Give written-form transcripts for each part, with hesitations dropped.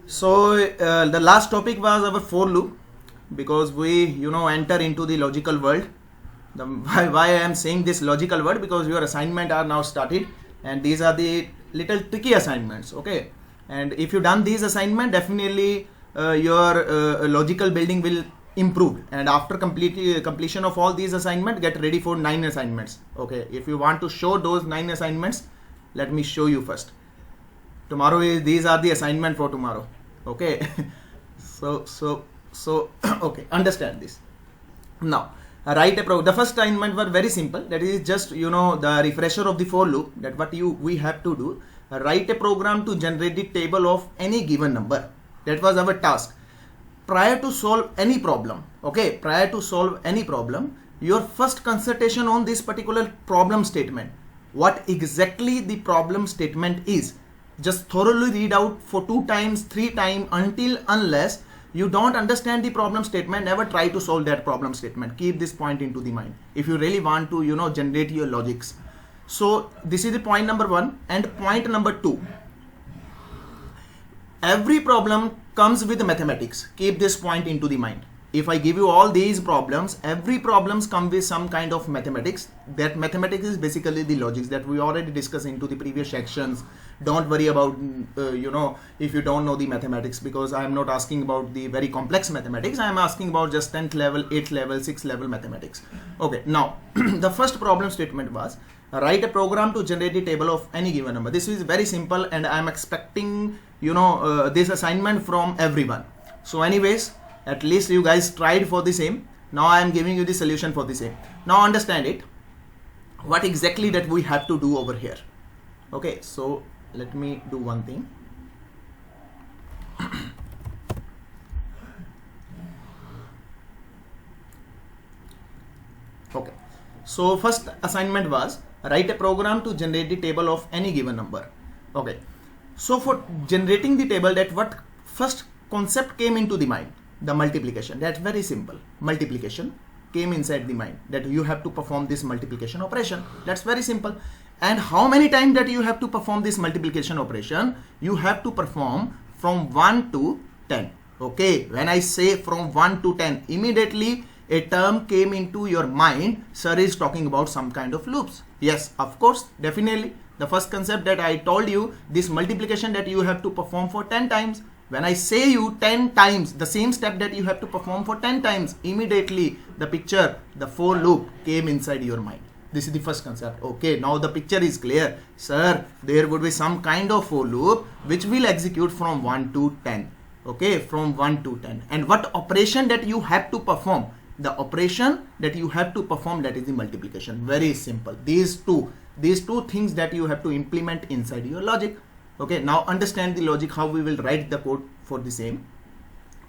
So the last topic was our for loop, because we enter into the logical world. Why I am saying this logical word, because your assignment are now started and these are the little tricky assignments. Okay, and if you done these assignment, definitely your logical building will improve, and after completion of all these assignments, get ready for 9 assignments. Okay, if you want to show those 9 assignments, let me show you first. Tomorrow is, these are the assignment for tomorrow. Okay, so okay, understand this. Now write a program. The first assignment were very simple, that is just the refresher of the for loop, that what we have to do, write a program to generate the table of any given number. That was our task. Prior to solve any problem, okay, prior to solve any problem, your first consultation on this particular problem statement, what exactly the problem statement is, just thoroughly read out for 2 times, 3 times, unless you don't understand the problem statement, never try to solve that problem statement. Keep this point into the mind if you really want to generate your logics. So this is the point number 1. And point number 2, every problem comes with mathematics. Keep this point into the mind. If I give you all these problems, every problems come with some kind of mathematics. That mathematics is basically the logics that we already discussed into the previous sections. Don't worry about if you don't know the mathematics, because I am not asking about the very complex mathematics. I am asking about just 10th level, 8th level, 6th level mathematics. Okay, now the first problem statement was write a program to generate the table of any given number. This is very simple, and I am expecting this assignment from everyone. So anyways, at least you guys tried for the same. Now I am giving you the solution for the same. Now understand it, what exactly that we have to do over here. Okay, so let me do one thing. Okay, so first assignment was write a program to generate the table of any given number. Okay, so for generating the table, that what first concept came into the mind, the multiplication. That's very simple. Multiplication came inside the mind, that you have to perform this multiplication operation. That's very simple. And how many times that you have to perform this multiplication operation? You have to perform from 1 to 10. Okay, when I say from 1 to 10, immediately a term came into your mind. Sir is talking about some kind of loops. Yes, of course, definitely. The first concept that I told you, this multiplication that you have to perform for 10 times. When I say you 10 times, the same step that you have to perform for 10 times, immediately the picture, the for loop came inside your mind. This is the first concept. Okay, now the picture is clear. Sir, there would be some kind of for loop which will execute from 1 to 10. Okay, from 1 to 10. And what operation that you have to perform? The operation that you have to perform, that is the multiplication. Very simple. These two things that you have to implement inside your logic. Okay, now understand the logic, how we will write the code for the same.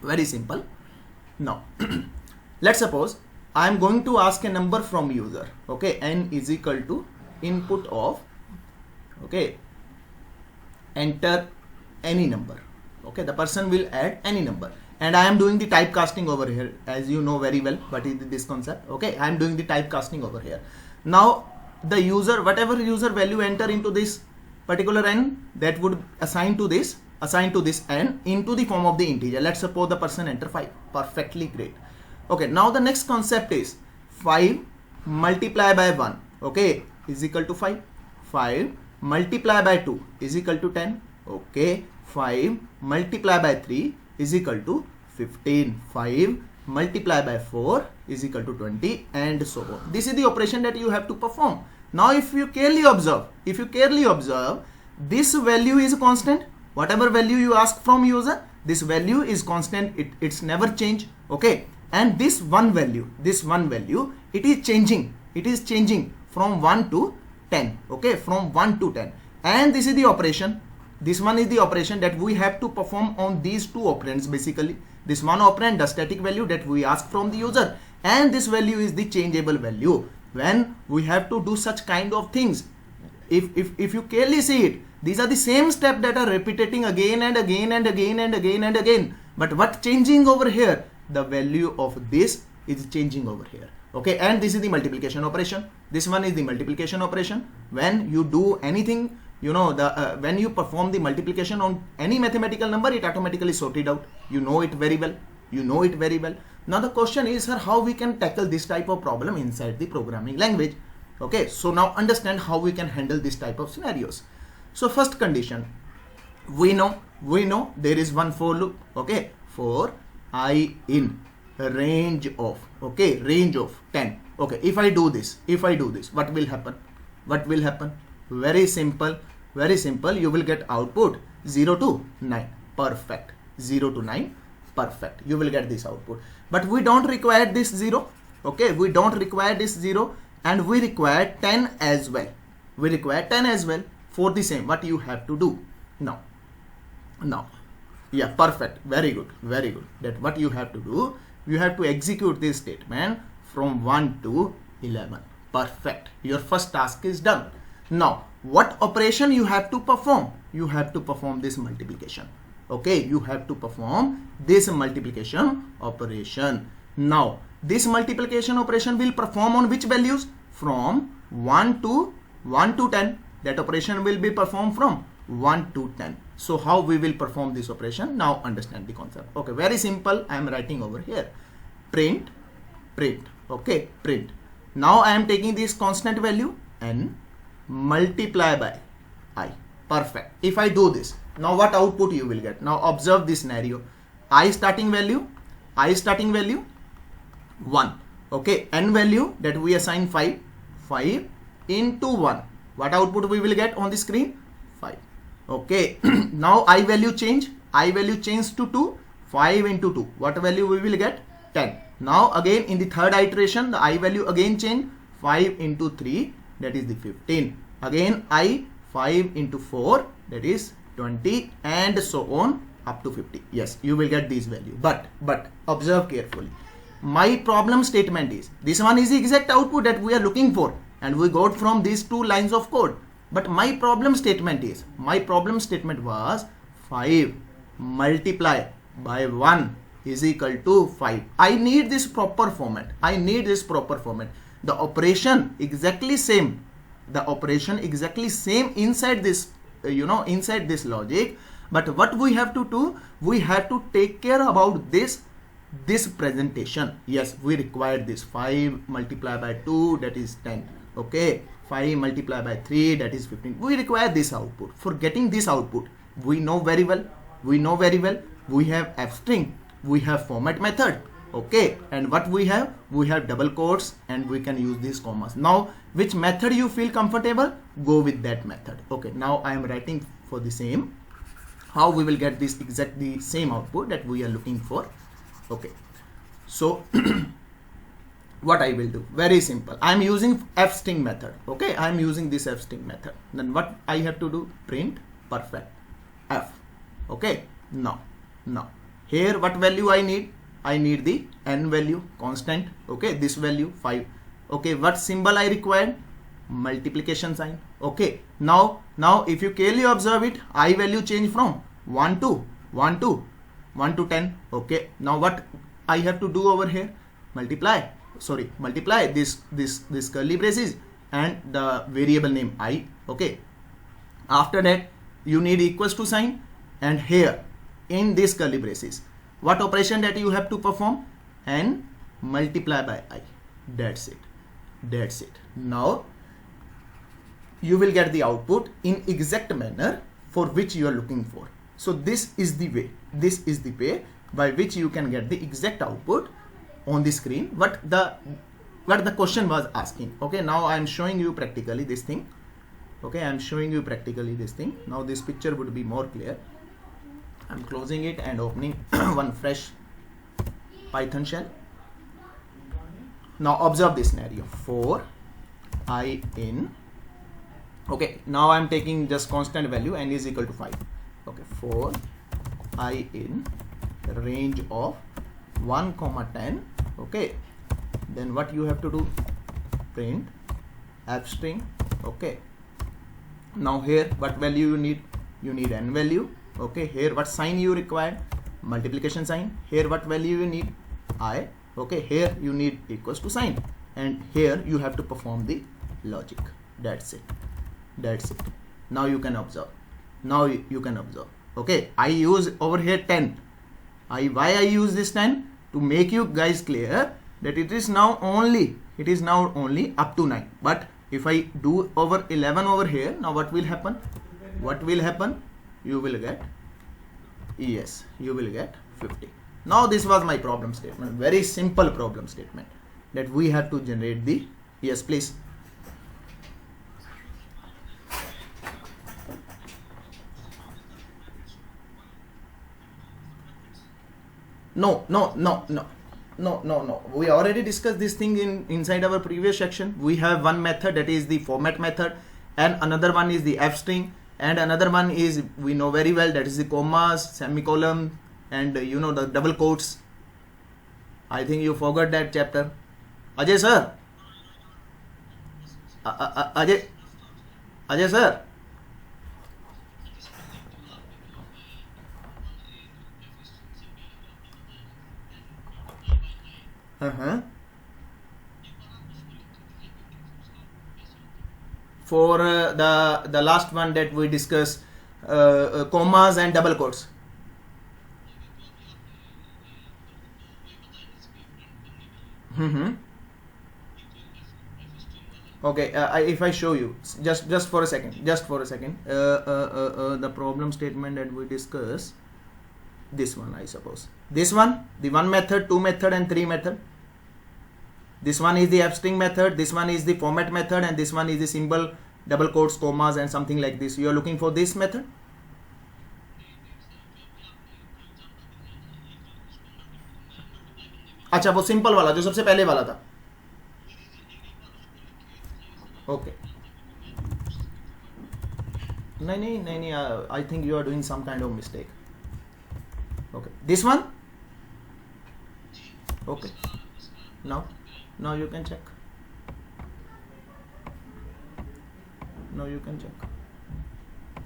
Very simple. Now let's suppose I am going to ask a number from user. Okay, n is equal to input of, okay, enter any number. Okay, the person will add any number, and I am doing the typecasting over here, as you know very well what is this concept. Okay, I am doing the typecasting over here. Now the user, whatever user value enter into this particular n, that would assign to this n into the form of the integer. Let's suppose the person enter 5. Perfectly great. Okay, now the next concept is 5 multiply by 1, okay, is equal to 5. 5 multiply by 2 is equal to 10. Okay, 5 multiply by 3 is equal to 15. 5 multiply by 4 is equal to 20, and so on. This is the operation that you have to perform. Now if you carefully observe, this value is constant. Whatever value you ask from user, this value is constant. It's never change. Okay, and this one value, it is changing from 1 to 10. Okay, from 1 to 10. And this is the operation. This one is the operation that we have to perform on these two operands. Basically, this one operand, the static value that we ask from the user, and this value is the changeable value. When we have to do such kind of things, if you clearly see it, these are the same steps that are repeating again and again and again and again and again. But what changing over here? The value of this is changing over here. Okay, and this is the multiplication operation. This one is the multiplication operation. When you do anything you know, the when you perform the multiplication on any mathematical number, it automatically sorted out. You know it very well. You know it very well. Now the question is, sir, how we can tackle this type of problem inside the programming language? Okay, so now understand how we can handle this type of scenarios. So first condition, we know there is one for loop. Okay, for I in range of, okay, range of 10. Okay, if I do this, what will happen? What will happen? Very simple, very simple. You will get output 0 to 9. Perfect. 0 to 9. Perfect. You will get this output. But we don't require this 0. Okay, we don't require this 0, and we require 10 as well. We require 10 as well for the same. What you have to do now? Yeah, perfect. Very good. Very good. That what you have to do, you have to execute this statement from 1 to 11. Perfect. Your first task is done. Now, what operation you have to perform? You have to perform this multiplication. Okay, you have to perform this multiplication operation. Now, this multiplication operation will perform on which values? From 1 to 10. That operation will be performed from 1 to 10. So how we will perform this operation? Now understand the concept. Okay, very simple. I am writing over here. Print. Okay, print. Now I am taking this constant value n multiply by I. Perfect. If I do this, now what output you will get? Now observe this scenario. I starting value 1. Okay, n value that we assign 5 into 1. What output we will get on the screen? 5. Okay, now I value change to 2. 5 into 2. What value we will get? 10. Now again in the third iteration, the I value again change. 5 into 3, that is the 15. Again I 5 into 4, that is 20, and so on up to 50. Yes, you will get this value. But observe carefully. My problem statement is, this one is the exact output that we are looking for, and we got from these 2 lines of code. But my problem statement was 5 multiply by 1 is equal to 5. I need this proper format. The operation exactly same inside this, inside this logic. But what we have to do, we have to take care about this presentation. Yes, we require this 5 multiplied by 2, that is 10. Okay, 5 multiplied by 3, that is 15. We require this output. For getting this output, we know very well. We have f string, we have format method. Okay, and what we have double quotes, and we can use these commas. Now which method you feel comfortable, go with that method. Okay, now I am writing for the same, how we will get this exactly same output that we are looking for. Okay, so what I will do, very simple. I am using f string method. Okay, I am using this f string method. Then what I have to do, print perfect f. Okay, now here what value I need the n value constant. Okay, this value 5. Okay, what symbol I required? Multiplication sign. Okay, now if you clearly observe it, I value change from 1 to 10. Okay, now what I have to do over here? Multiply this curly braces and the variable name I. Okay, after that you need equals to sign, and here in this curly braces, what operation that you have to perform? And multiply by I. That's it. Now you will get the output in exact manner for which you are looking for. So this is the way by which you can get the exact output on the screen what the question was asking. Okay, now I am showing you practically this thing. Now this picture would be more clear. I'm closing it and opening one fresh Python shell. Now observe this scenario. For I in, okay, now I'm taking just constant value, n is equal to 5. Okay, for I in range of 1, 10. Okay, then what you have to do, print f string. Okay, now here what value you need n value. Okay, here what sign you require? Multiplication sign. Here what value you need? I. Okay, here you need equals to sign, and here you have to perform the logic. That's it. Now you can observe. Now you can observe. Okay, I use over here 10. Why I use this 10? To make you guys clear that it is now only up to 9. But if I do over 11 over here, now what will happen? What will happen? You will get, yes, you will get 50. Now this was my problem statement. Very simple problem statement that we have to generate the, yes please. No. We already discussed this thing inside our previous section. We have one method, that is the format method, and another one is the f string, and another one is, we know very well, that is the commas, semicolon, and the double quotes. I think you forgot that chapter. Ajay sir. Ajay sir. For the last one that we discussed, commas and double quotes. Okay, if I show you, just for a second, the problem statement that we discussed, this one I suppose, this one, the 1 method, 2 method and 3 method. This one is the f string method, this one is the format method, and this one is the symbol, double quotes, commas and something like this. You are looking for this method. अच्छा, वो simple वाला जो सबसे पहले वाला था. Okay, नहीं, I think you are doing some kind of mistake. Okay, this one. Okay, now you can check. Now you can check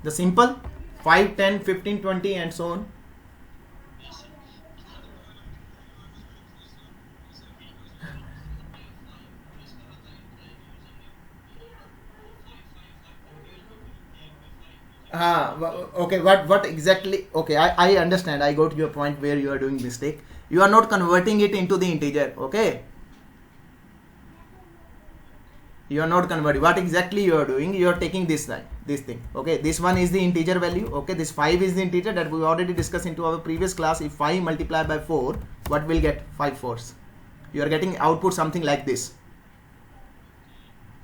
the simple 5, 10, 15, 20 and so on. Okay, what exactly? Okay, I understand. I got your point where you are doing mistake. You are not converting it into the integer. Okay, you are not converting. What exactly you are doing? You are taking this thing. Okay, this one is the integer value. Okay, this 5 is the integer that we already discussed into our previous class. If 5 multiplied by 4, what will get? 5 fours. You are getting output something like this.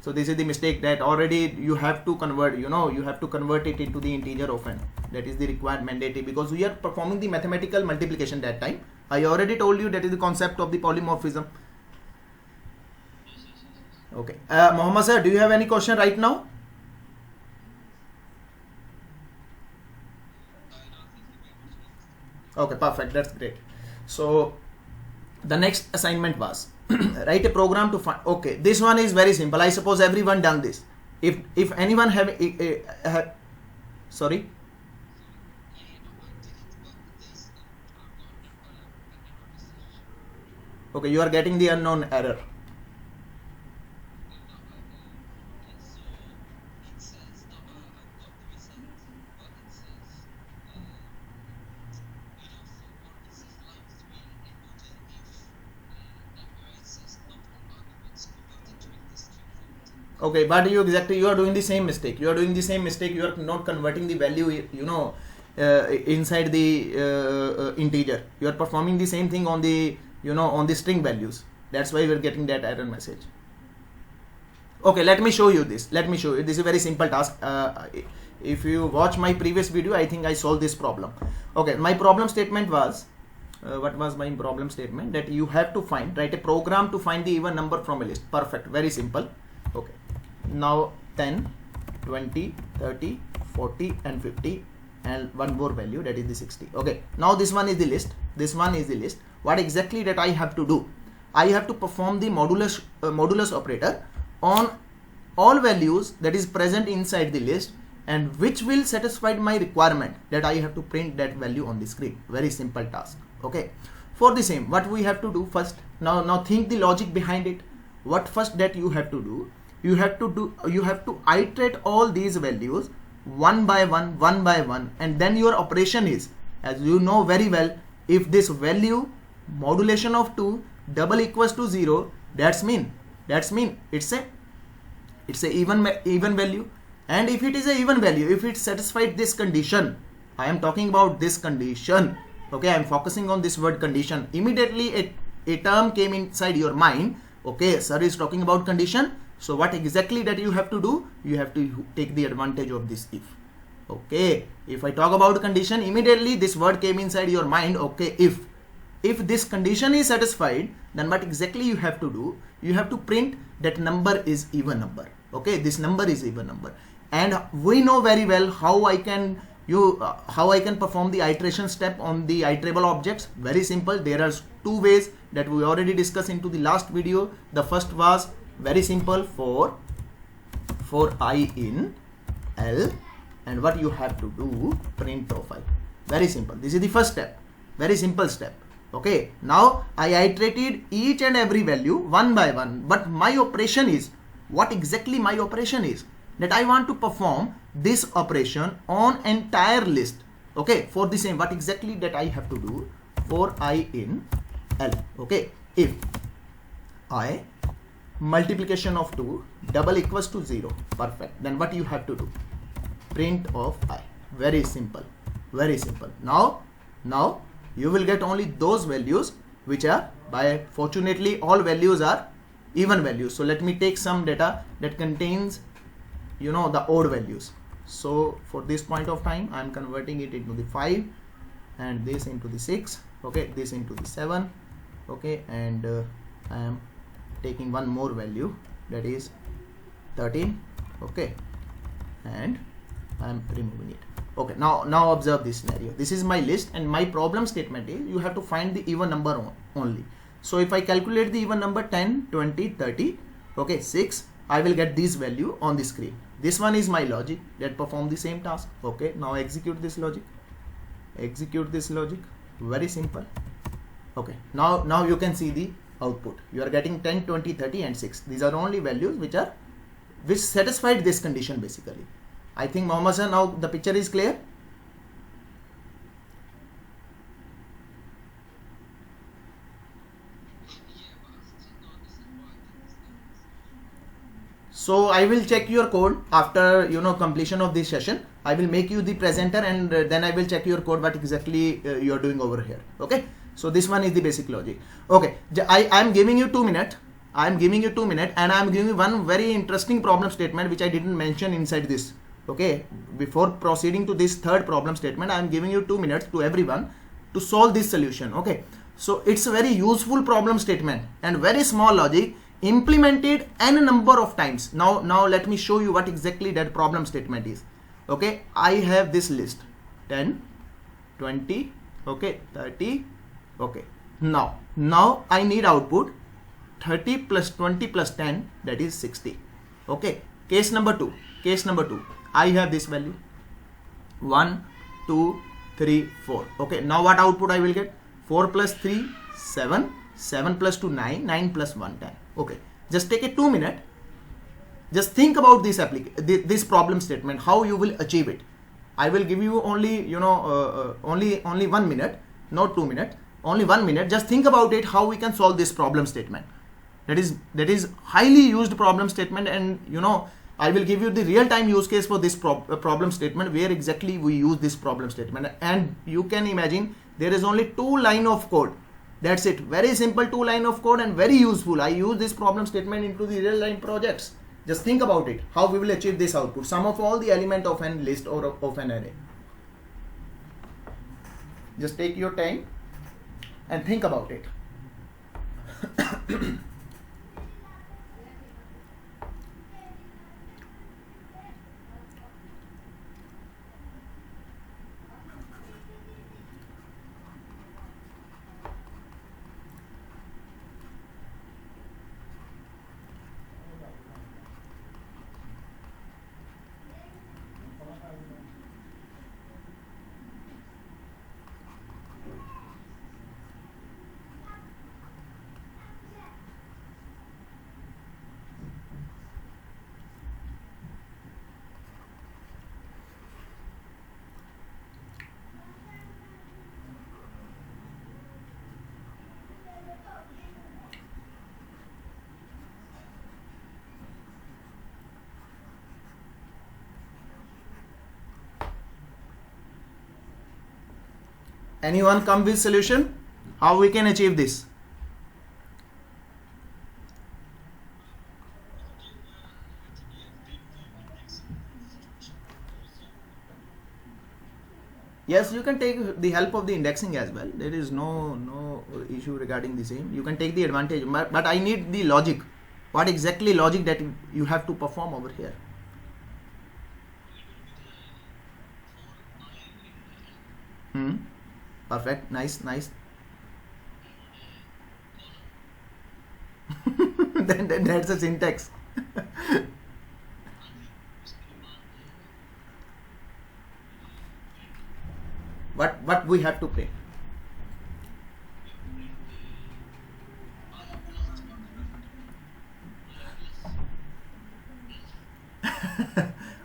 So this is the mistake that already you have to convert, you have to convert it into the integer often. That is the required mandatory, because we are performing the mathematical multiplication that time. I already told you that is the concept of the polymorphism. Okay. Mohammed sir, do you have any question right now? Okay, perfect. That's great. So the next assignment was write a program to find. Okay, this one is very simple. I suppose everyone done this. If anyone have sorry. Okay, you are getting the unknown error. Okay, but you are doing the same mistake. You are not converting the value, inside the integer. You are performing the same thing on the, on the string values. That's why we are getting that error message. Okay, let me show you this. This is a very simple task. If you watch my previous video, I think I solved this problem. Okay, my problem statement was, what was my problem statement? That you have to write a program to find the even number from a list. Perfect, very simple. Okay, now 10, 20, 30, 40 and 50 and one more value, that is the 60. Okay, now this one is the list. What exactly that I have to do? I have to perform the modulus operator on all values that is present inside the list, and which will satisfy my requirement that I have to print that value on the screen. Very simple task. Okay, for the same, what we have to do first, now think the logic behind it. What first that you have to do? You have to iterate all these values one by one, and then your operation is, as you know very well, if this value modulation of 2 double equals to 0, that's mean it's a even value. And if it is a even value, if it satisfied this condition, I am talking about this condition, okay, I am focusing on this word condition. Immediately a term came inside your mind, okay, sir is talking about condition. So what exactly that you have to do? You have to take the advantage of this if. Okay, if I talk about condition, immediately this word came inside your mind, okay, if this condition is satisfied, then what exactly you have to do? You have to print that number is even number. Okay, this number is even number. And we know very well how I can perform the iteration step on the iterable objects. Very simple. There are two ways that we already discussed into the last video. The first was very simple, for I in L, and what you have to do, print of I. Very simple. This is the first step. Very simple step. Okay, now I iterated each and every value one by one, but my operation is, what exactly my operation is, that I want to perform this operation on entire list. Okay, for the same, what exactly that I have to do, for I in L. Okay, if I multiplication of 2 double equals to 0, perfect, then what you have to do, print of I. Very simple, very simple. Now you will get only those values which are, by fortunately all values are even values. So let me take some data that contains, you know, the odd values. So for this point of time, I am converting it into the 5, and this into the 6, okay, this into the 7, okay, and I am taking one more value, that is 13, okay, and I am removing it. Okay, now observe this scenario. This is my list, and my problem statement is you have to find the even number only. So if I calculate the even number 10, 20, 30, okay, 6, I will get this value on the screen. This one is my logic that perform the same task. Okay, now execute this logic. Very simple. Okay, now you can see the output. You are getting 10, 20, 30 and 6. These are only values which satisfied this condition basically. I think, Mohammed sir, now the picture is clear. So I will check your code after, you know, completion of this session. I will make you the presenter, and then I will check your code what exactly you are doing over here. Okay, so this one is the basic logic. Okay, I am giving you 2 minutes. and I am giving you one very interesting problem statement which I didn't mention inside this. Okay, before proceeding to this third problem statement, I am giving you 2 minutes to everyone to solve this solution. Okay, so it's a very useful problem statement and very small logic implemented n number of times. Now let me show you what exactly that problem statement is. Okay, I have this list 10, 20, okay, 30. Okay, now I need output 30 plus 20 plus 10, that is 60. Okay, case number 2. I have this value 1, 2, 3, 4. Okay, now what output I will get? 4 plus 3, 7, 7 plus 2, 9, 9 plus 1, 10. Okay, just take a 2 minute. Just think about this this problem statement, how you will achieve it. I will give you only, you know, only 1 minute, not 2 minutes, only 1 minute. Just think about it, how we can solve this problem statement. That is highly used problem statement, and you know, I will give you the real-time use case for this problem statement, where exactly we use this problem statement. And you can imagine there is only 2 lines of code. That's it. Very simple 2 lines of code and very useful. I use this problem statement into the real-time projects. Just think about it, how we will achieve this output. Sum of all the element of an list or of an array. Just take your time and think about it. Anyone come with solution? How we can achieve this? Yes, you can take the help of the indexing as well. There is no issue regarding the same. You can take the advantage, but I need the logic. What exactly logic that you have to perform over here? Perfect. Nice. then that's a syntax. What we have to pay?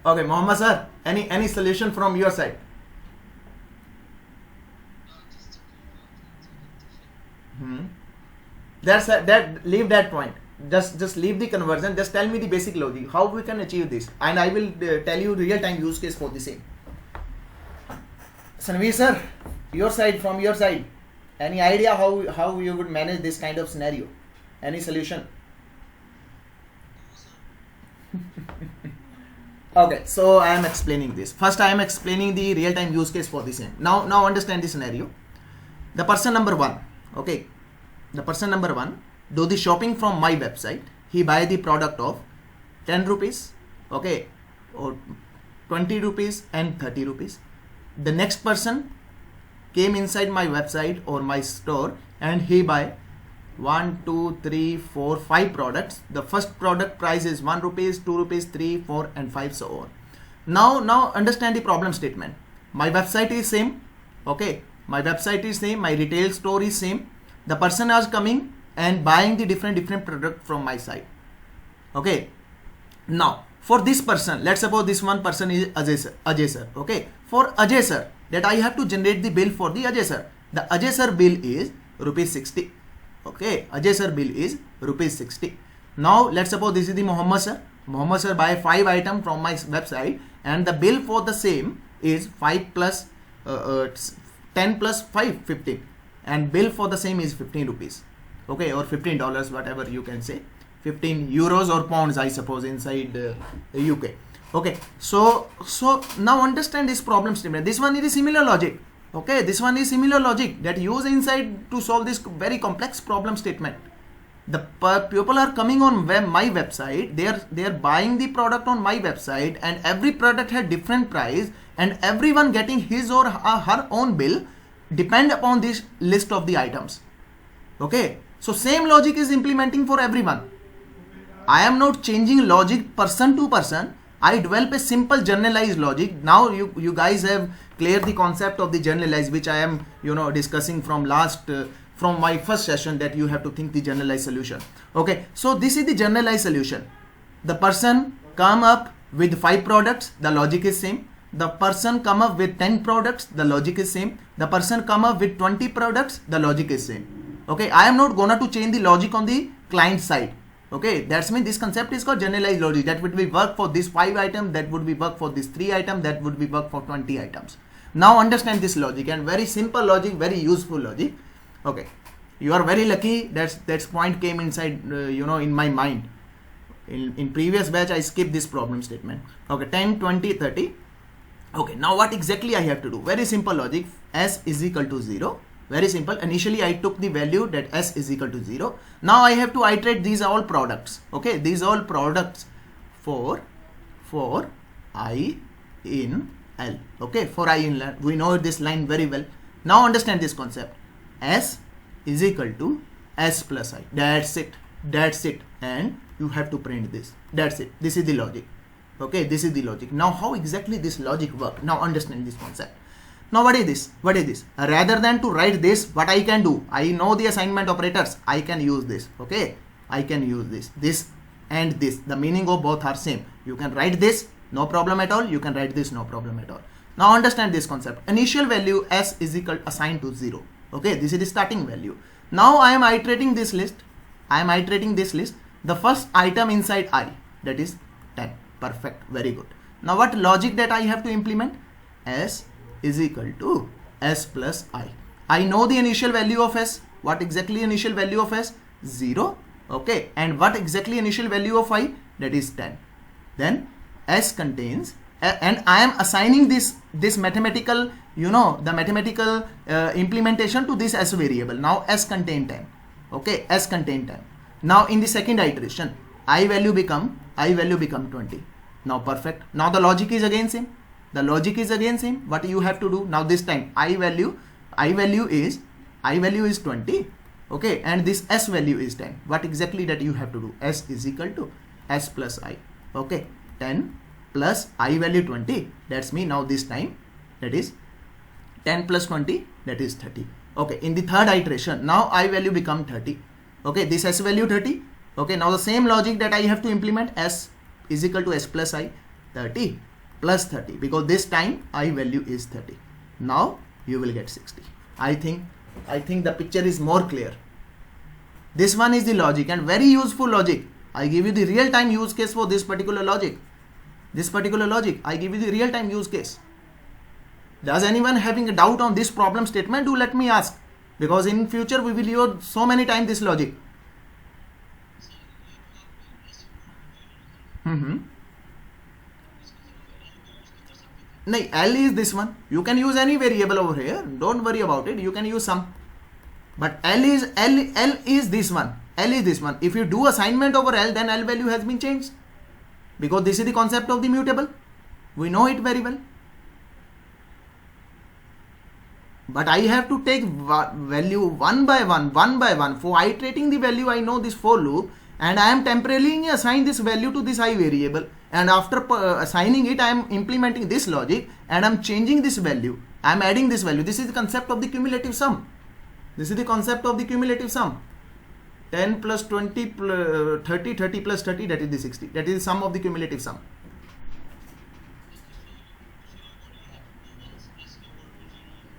Okay, Mohammed sir, any solution from your side? That leave that point. Just leave the conversion. Just tell me the basic logic. How we can achieve this, and I will tell you real time use case for the same. Sanveer sir, from your side, any idea how you would manage this kind of scenario? Any solution? Okay, so I am explaining this. First, I am explaining the real time use case for the same. Now understand the scenario. The person number one, okay, the person number one do the shopping from my website. He buy the product of 10 rupees, okay, or 20 rupees and 30 rupees. The next person came inside my website or my store and he buy 1, 2, 3, 4, 5 products. The first product price is 1 rupees, 2 rupees, 3, 4 and 5, so on. Now understand the problem statement. My website is same, okay, my website is same, my retail store is same. The person is coming and buying the different product from my site, okay. Now for this person, let's suppose this one person is Ajay sir, okay. For Ajay sir, that I have to generate the bill for the Ajay sir. The Ajay sir bill is rupees 60, okay. Ajay sir bill is rupees 60. Now let's suppose this is the Mohammed sir. Mohammed sir buy 5 items from my website and the bill for the same is 5 plus 10 plus 5, 15, and bill for the same is 15 rupees, okay, or $15, whatever you can say, 15 euros or pounds, I suppose, inside UK. Okay, so now understand this problem statement. This one is similar logic, okay. This one is similar logic that use inside to solve this very complex problem statement. The people are coming on my website, they are buying the product on my website, and every product had different price, and everyone getting his or her own bill depend upon this list of the items, okay. So same logic is implementing for everyone. I am not changing logic person to person. I develop a simple generalized logic. Now you guys have cleared the concept of the generalized, which I am discussing from from my first session, that you have to think the generalized solution, okay. So this is the generalized solution. The person come up with 5 products, the logic is same. The person come up with 10 products, the logic is same. The person come up with 20 products, the logic is same, okay. I am not gonna to change the logic on the client side, okay. That's mean this concept is called generalized logic. That would be work for this 5 items, that would be work for this 3 items, that would be work for 20 items. Now understand this logic, and very simple logic, very useful logic, okay. You are very lucky that point came inside in my mind. In previous batch I skipped this problem statement, okay. 10, 20, 30. Okay, now what exactly I have to do? Very simple logic. S is equal to 0. Very simple. Initially I took the value that S is equal to 0. Now I have to iterate these all products, okay. These all products for I in L, okay. For I in L, we know this line very well. Now understand this concept. S is equal to S plus I. That's it. And you have to print this. That's it. This is the logic, okay. This is the logic. Now how exactly this logic work? Now understand this concept. Now what is this? Rather than to write this, what I can do, I know the assignment operators, I can use this, okay. I can use this and this. The meaning of both are same. You can write this, no problem at all. You can write this, no problem at all. Now understand this concept. Initial value S is equal assigned to 0, okay. This is the starting value. Now I am iterating this list. The first item inside I, that is 10. Perfect, very good. Now what logic that I have to implement? S is equal to S plus I. I know the initial value of s. What exactly initial value of s? 0. Okay, and what exactly initial value of I? That is 10. Then s contains, and I am assigning this mathematical, the mathematical implementation to this s variable. Now s contain 10. Okay, s contain 10. Now in the second iteration, I value become 20. Now perfect. Now the logic is again same. The logic is again same. What you have to do now, this time I value is 20. Okay, and this s value is 10. What exactly that you have to do? S is equal to s plus I. Okay, 10 plus I value 20. That's me. Now this time, that is 10 plus 20, that is 30. Okay, in the third iteration, now I value become 30. Okay, this s value 30. Okay, now the same logic that I have to implement, s is equal to s plus I, 30 plus 30, because this time I value is 30. Now you will get 60. I think the picture is more clear. This one is the logic, and very useful logic. I give you the real-time use case for this particular logic. I give you the real-time use case. Does anyone having a doubt on this problem statement? Do let me ask, because in future we will use so many times this logic. No, L is this one. You can use any variable over here. Don't worry about it. You can use some. But L is this one. L is this one. If you do assignment over L, then L value has been changed. Because this is the concept of the mutable. We know it very well. But I have to take value one by one. For iterating the value, I know this for loop. And I am temporarily assign this value to this I variable. And after assigning it, I am implementing this logic. And I am changing this value. I am adding this value. This is the concept of the cumulative sum. 10 plus 20 plus 30, 30 plus 30, that is the 60. That is the sum of the cumulative sum.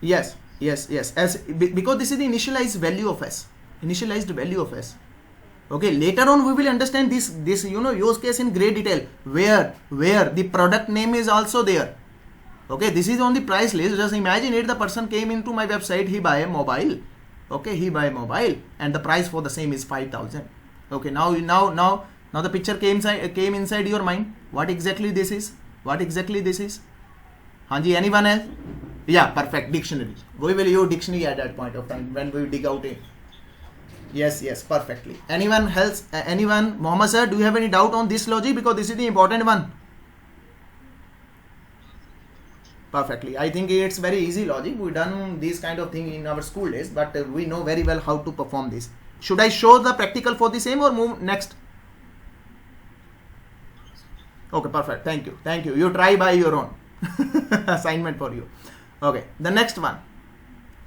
Yes. As because this is the initialized value of s. Okay, later on we will understand this use case in great detail, where the product name is also there. Okay, this is on the price list. Just imagine it, the person came into my website, he buy a mobile. Okay, and the price for the same is 5,000. Okay, now the picture came inside your mind. What exactly this is? Hanji, anyone else? Yeah, perfect. Dictionary. We will use dictionary at that point of time when we dig out it. Yes, perfectly. Anyone else? Anyone? Mohammed sir, do you have any doubt on this logic? Because this is the important one. Perfectly. I think it's very easy logic. We done this kind of thing in our school days, but we know very well how to perform this. Should I show the practical for the same or move next? Okay, perfect. Thank you. You try by your own. Assignment for you. Okay, the next one.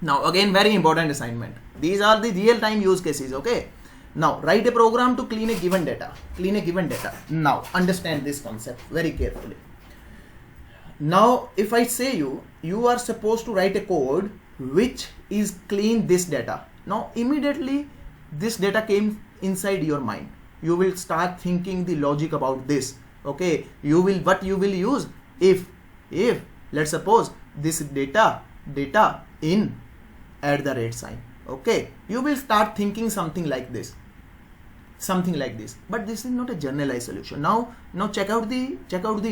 Now again, very important assignment. These are the real-time use cases. Okay. Now write a program to clean a given data. Now understand this concept very carefully. Now if I say you are supposed to write a code which is clean this data. Now immediately this data came inside your mind. You will start thinking the logic about this. Okay, what you will use if let's suppose this data in @ okay, you will start thinking something like this, but this is not a generalized solution. Now check out the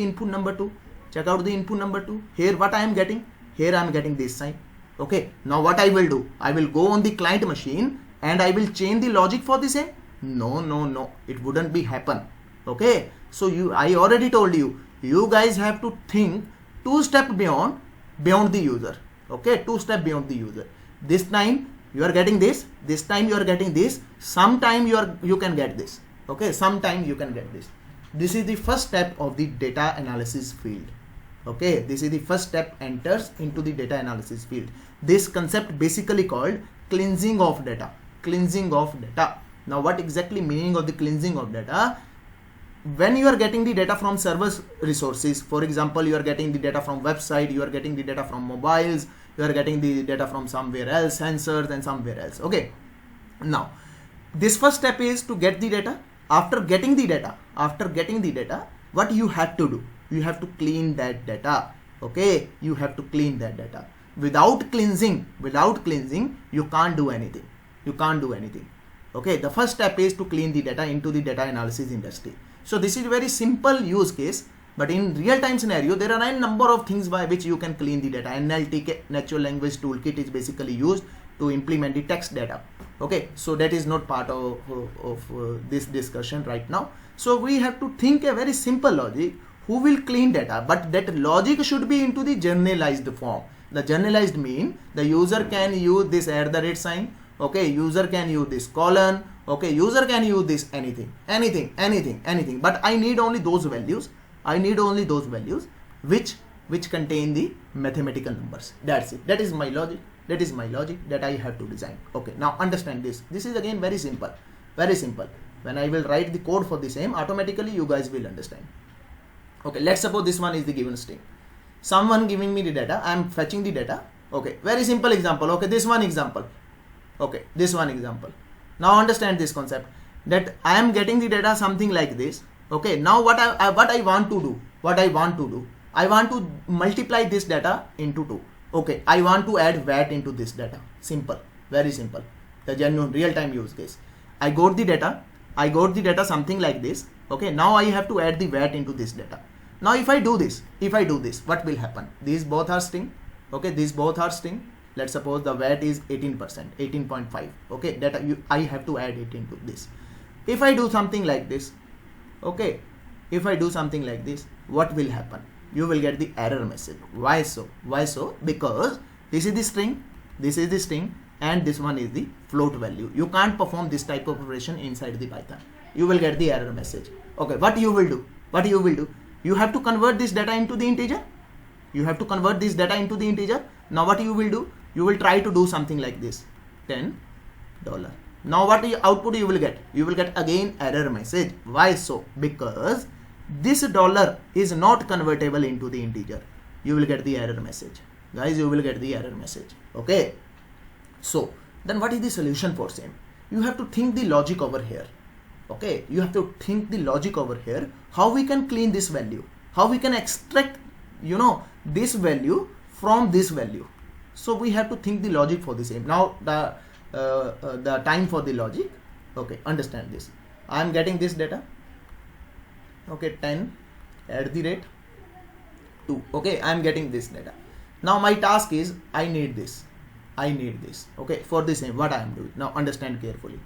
input number 2. Here what I am getting? Here I am getting this sign. Okay, now what I will do? I will go on the client machine and I will change the logic for the same. No, it wouldn't be happen. Okay, so I already told you guys have to think 2 steps beyond the user. Okay, 2 steps beyond the user. This time you are getting this, this time you are getting this, sometime you can get this. Okay, sometime you can get this. This is the first step of the data analysis field. Okay, this is the first step enters into the data analysis field. This concept basically called cleansing of data. Now what exactly meaning of the cleansing of data? When you are getting the data from service resources, for example, you are getting the data from website, you are getting the data from mobiles, you are getting the data from somewhere else, sensors and somewhere else. Okay, now this first step is to get the data. After getting the data, what you have to do? You have to clean that data. Okay, you have to clean that data. without cleansing, you can't do anything. Okay, the first step is to clean the data into the data analysis industry. So this is a very simple use case, but in real time scenario there are a number of things by which you can clean the data. NLTK, natural language toolkit, is basically used to implement the text data. Okay, so that is not part of this discussion right now. So we have to think a very simple logic who will clean data, but that logic should be into the generalized form. The generalized mean the user can use this @ sign, okay, user can use this colon, okay, user can use this anything, but I need only those values, which contain the mathematical numbers. That's it. That is my logic that I have to design. Okay, now understand this. This is again very simple. When I will write the code for the same, automatically you guys will understand. Okay, let's suppose this one is the given string. Someone giving me the data, I am fetching the data. Okay, very simple example. Okay, this one example. Now understand this concept, that I am getting the data something like this. Okay, now what I want to do, I want to multiply this data into 2. Okay, I want to add VAT into this data. Simple, very simple. The genuine real-time use case. I got the data something like this. Okay, now I have to add the VAT into this data. Now if I do this, what will happen? These both are string. Okay, these both are string. Let's suppose the VAT is 18%, 18.5. Okay, data I have to add it into this. If I do something like this, okay, what will happen? You will get the error message. Why so? Because this is the string, and this one is the float value. You can't perform this type of operation inside the Python. You will get the error message. Okay, what you will do? You have to convert this data into the integer. Now what you will do? You will try to do something like this, $10. Now what output you will get? You will get again error message. Why so? Because this dollar is not convertible into the integer. You will get the error message. Guys, you will get the error message. Okay. So then what is the solution for same? You have to think the logic over here. Okay. You have to think the logic over here. How we can clean this value? How we can extract, this value from this value? So we have to think the logic for the same. Now the time for the logic. Okay, understand this. I am getting this data. Okay, 10 @2. Okay, I am getting this data. Now my task is I need this. Okay, for the same, what I am doing. Now understand carefully.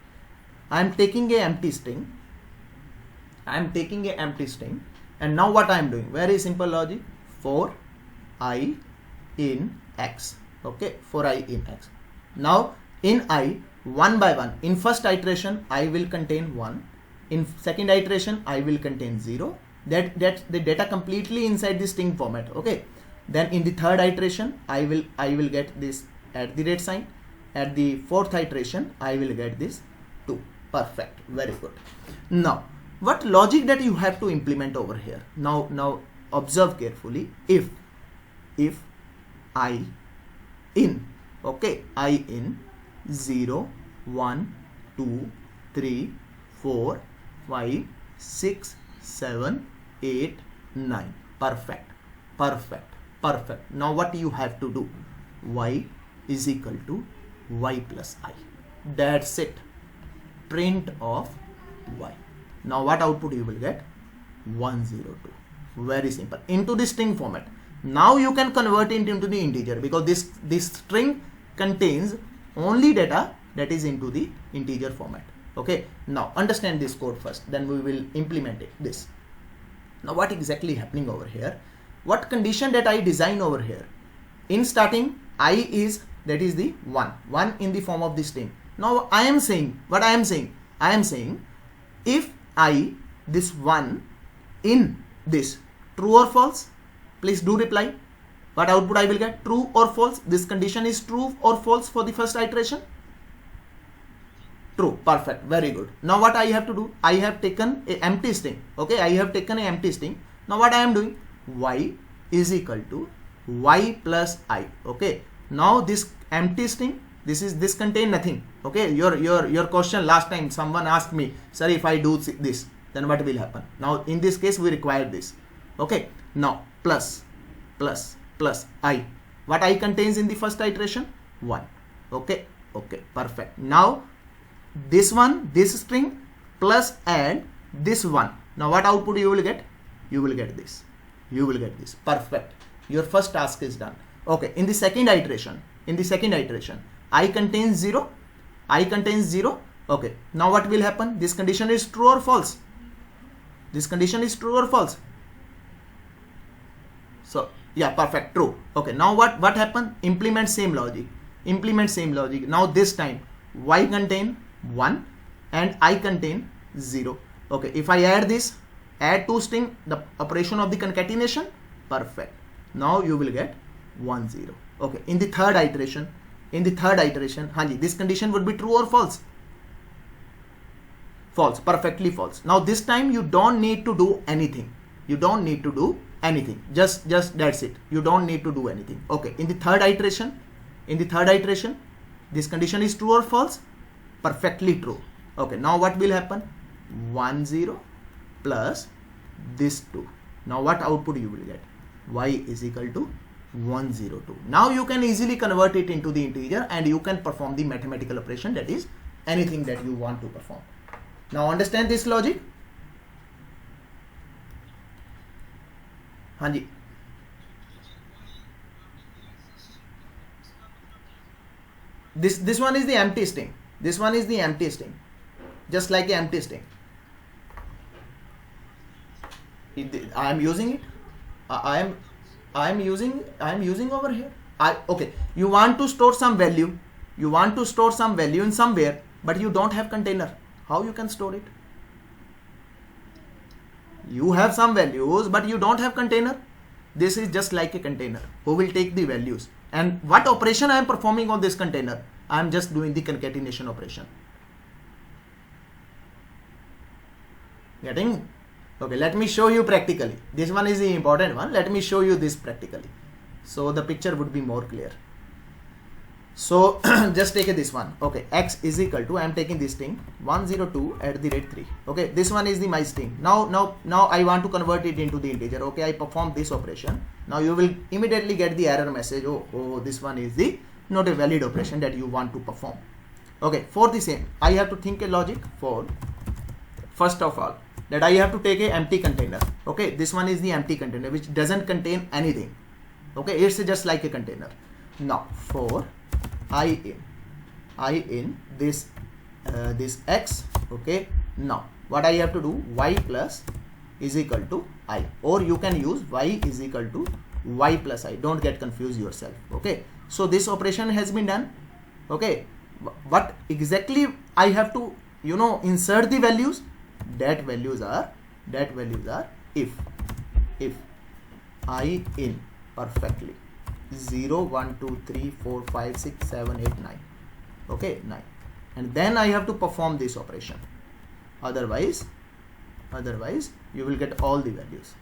I am taking a empty string. And now what I am doing? Very simple logic. For I in X. Okay, for I in X. Now in I, one by one, in first iteration I will contain 1, in second iteration I will contain 0. That the data completely inside the string format. Okay, then in the third iteration I will get this @ sign. At the fourth iteration I will get this 2. Perfect, very good. Now what logic that you have to implement over here? Now observe carefully. If I in, okay, I in 0, 1, 2, 3, 4, 5, 6, 7, 8, 9. Perfect. Now what you have to do? Y is equal to y plus I. That's it. Print of y. Now what output you will get? 102. Very simple. Into the string format. Now you can convert it into the integer, because this string contains only data that is into the integer format. Okay, now understand this code first, then we will implement this. Now what exactly happening over here? What condition that I design over here? In starting, I is, that is the 1 in the form of the string. Now I am saying, if I, this 1 in this, true or false? Please do reply. What output I will get? True or false? This condition is true or false for the first iteration? True. Perfect. Very good. Now what I have to do? I have taken an empty string. Okay, I have taken an empty string. Now what I am doing? Y is equal to y plus I. Okay. Now this empty string, this contain nothing. Okay. Your question last time someone asked me, sir, if I do this, then what will happen? Now in this case we require this. Okay. Now plus I. What I contains in the first iteration? 1. Okay, okay, perfect. Now this one, this string plus add this one. Now what output you will get? You will get this. You will get this. Perfect. Your first task is done. Okay, in the second iteration, I contains 0. I contains 0. Okay, now what will happen? This condition is true or false? This condition is true or false? So yeah, perfect, true. Okay, now what happened? Implement same logic. Implement same logic. Now this time y contain 1 and I contain 0. Okay, if I add this, add two string, the operation of the concatenation, perfect. Now you will get 1 0. Okay, in the third iteration, this condition would be true or false? False, perfectly false. Now this time you don't need to do anything. You don't need to do anything. Just that's it. You don't need to do anything. Okay, in the third iteration, this condition is true or false? Perfectly true. Okay, now what will happen? 1 0 plus this 2. Now what output you will get? Y is equal to 102. Now you can easily convert it into the integer and you can perform the mathematical operation, that is anything that you want to perform. Now understand this logic? Hanji. This one is the empty string. This one is the empty string. Just like an empty string. I am using it. I am using over here. Okay. You want to store some value. You want to store some value in somewhere, but you don't have container. How you can store it? You have some values, but you don't have container. This is just like a container who will take the values. And what operation I am performing on this container? I am just doing the concatenation operation. Getting? Okay, let me show you practically. This one is the important one. Let me show you this practically, so the picture would be more clear. So just take this one. Okay, x is equal to, I am taking this string 102@3. Okay, this one is the my string. Now I want to convert it into the integer. Okay, I perform this operation. Now you will immediately get the error message. Oh, this one is the not a valid operation that you want to perform. Okay, for the same, I have to think a logic for, first of all, that I have to take a empty container. Okay, this one is the empty container which doesn't contain anything. Okay, it's just like a container. Now for I in this x. Okay, now what I have to do? Y plus is equal to I, or you can use y is equal to y plus I. Don't get confused yourself. Okay, so this operation has been done. Okay, what exactly I have to insert the values? That values are if I in perfectly 0 1 2 3 4 5 6 7 8 9. Okay, 9, and then I have to perform this operation. Otherwise you will get all the values.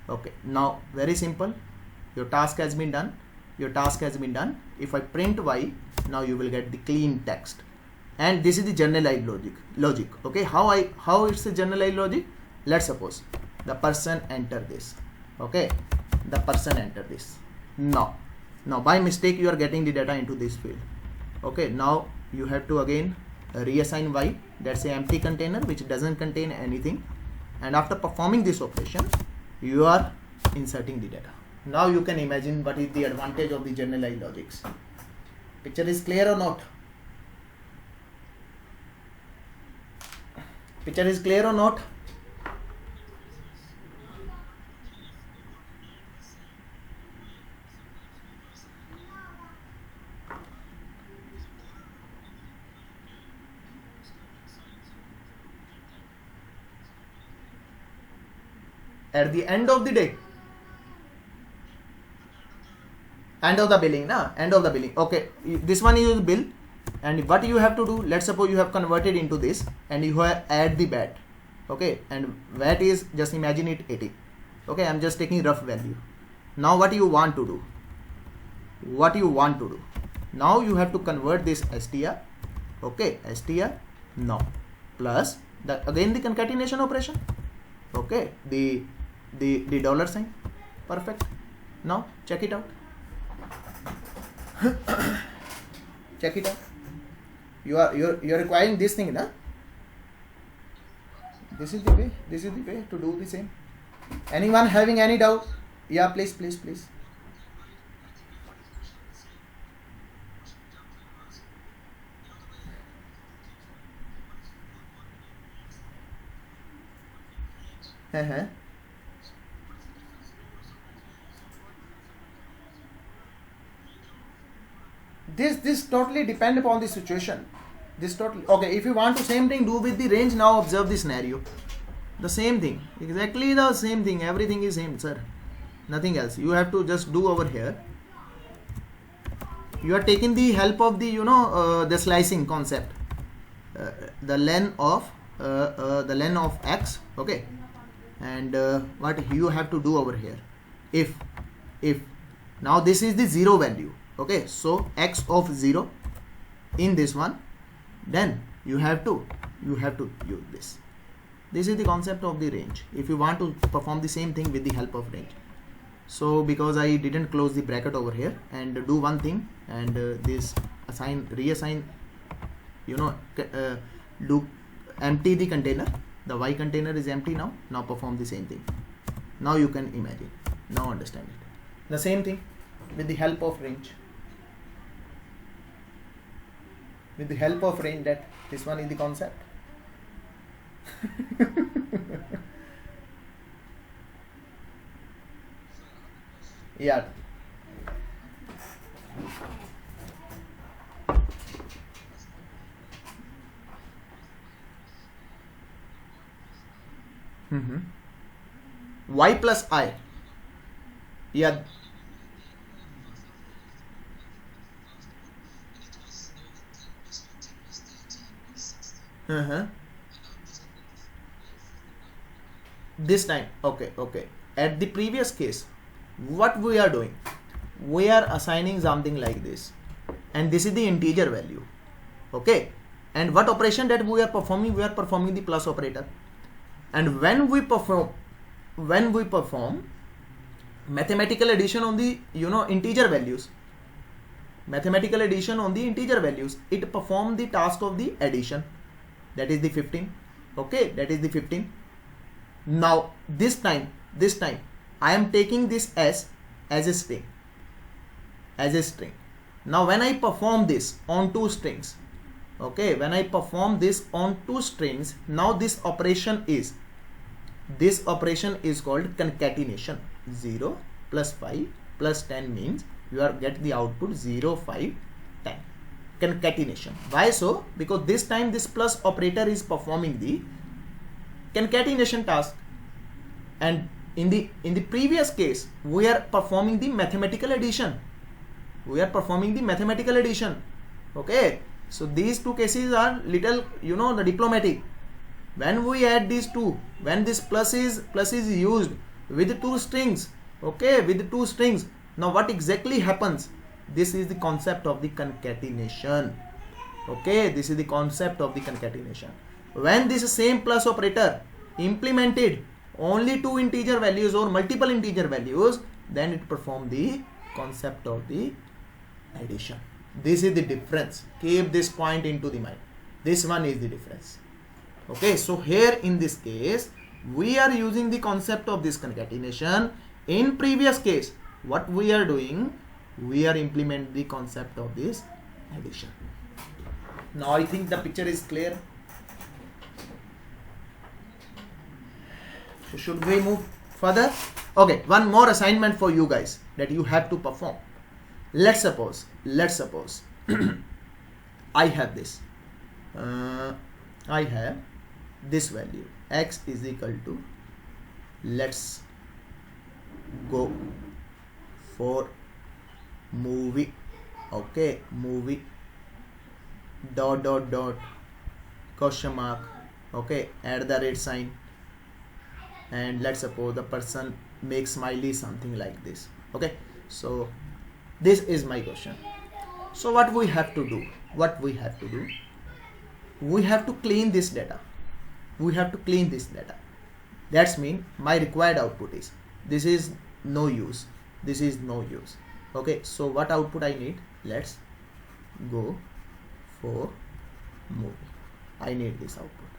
Okay, now very simple. Your task has been done. If I print y, now you will get the clean text. And this is the generalized logic. Okay, how it's a generalized logic? Let's suppose the person enter this. Okay, the person enter this. Now by mistake you are getting the data into this field. Okay, now you have to again reassign y. That's an empty container which doesn't contain anything. And after performing this operation, you are inserting the data. Now you can imagine what is the advantage of the generalized logics. Picture is clear or not? Picture is clear or not? At the end of the day, end of the billing. Okay, this one is bill, and what you have to do, let's suppose you have converted into this and you have add the VAT. Okay, and VAT is, just imagine it 80. Okay, I'm just taking rough value. Now what you want to do? Now you have to convert this str. Okay, str now plus again the concatenation operation. Okay, the dollar sign. Perfect. Now check it out. Check it out. You're requiring this thing, na? This is the way. This is the way to do the same. Anyone having any doubt? Yeah, please. This totally depend upon the situation. This totally okay. If you want to same thing do with the range, now observe the scenario. The same thing, exactly the same thing. Everything is same, sir. Nothing else. You have to just do over here. You are taking the help of the the slicing concept. The len of x, okay, and what you have to do over here, if now this is the 0 value, okay, so x of 0 in this one, then you have to use this. This is the concept of the range if you want to perform the same thing with the help of range. So because I didn't close the bracket over here, and do one thing, and this reassign, do empty the container. The y container is empty now. Now perform the same thing. Now you can imagine, now understand it. The same thing with the help of range. With the help of range, that this one is the concept. Yeah. Y plus I. Yeah. This time, okay. At the previous case, what we are doing, we are assigning something like this, and this is the integer value, okay, and what operation that we are performing the plus operator. And when we perform mathematical addition on the integer values, it perform the task of the addition, that is the 15, okay, that is the 15. Now this time I am taking this as a string, Now when I perform this on two strings, okay, now this operation is called concatenation. 0 plus 5 plus 10 means you are get the output 0, 5, 10. Concatenation. Why so? Because this time this plus operator is performing the concatenation task, and in the previous case we are performing the mathematical addition. Okay, so these two cases are little the diplomatic. When we add these two, when this plus is used with two strings, okay, now what exactly happens? This is the concept of the concatenation. Okay, this is the concept of the concatenation. When this same plus operator implemented only two integer values or multiple integer values, then it perform the concept of the addition. This is the difference. Keep this point into the mind. This one is the difference. Okay, so here in this case we are using the concept of this concatenation. In previous case, what we are doing, we are implement the concept of this addition. Now I think the picture is clear. So should we move further? Okay, one more assignment for you guys that you have to perform. Let's suppose I have this. I have this value, x is equal to, let's go for movie, okay, movie dot question mark, okay, @ sign, and let's suppose the person makes smiley, something like this. Okay, so this is my question. So what we have to do, we have to clean this data. That's mean my required output is, this is no use, okay, so what output I need? Let's go for movie. I need this output.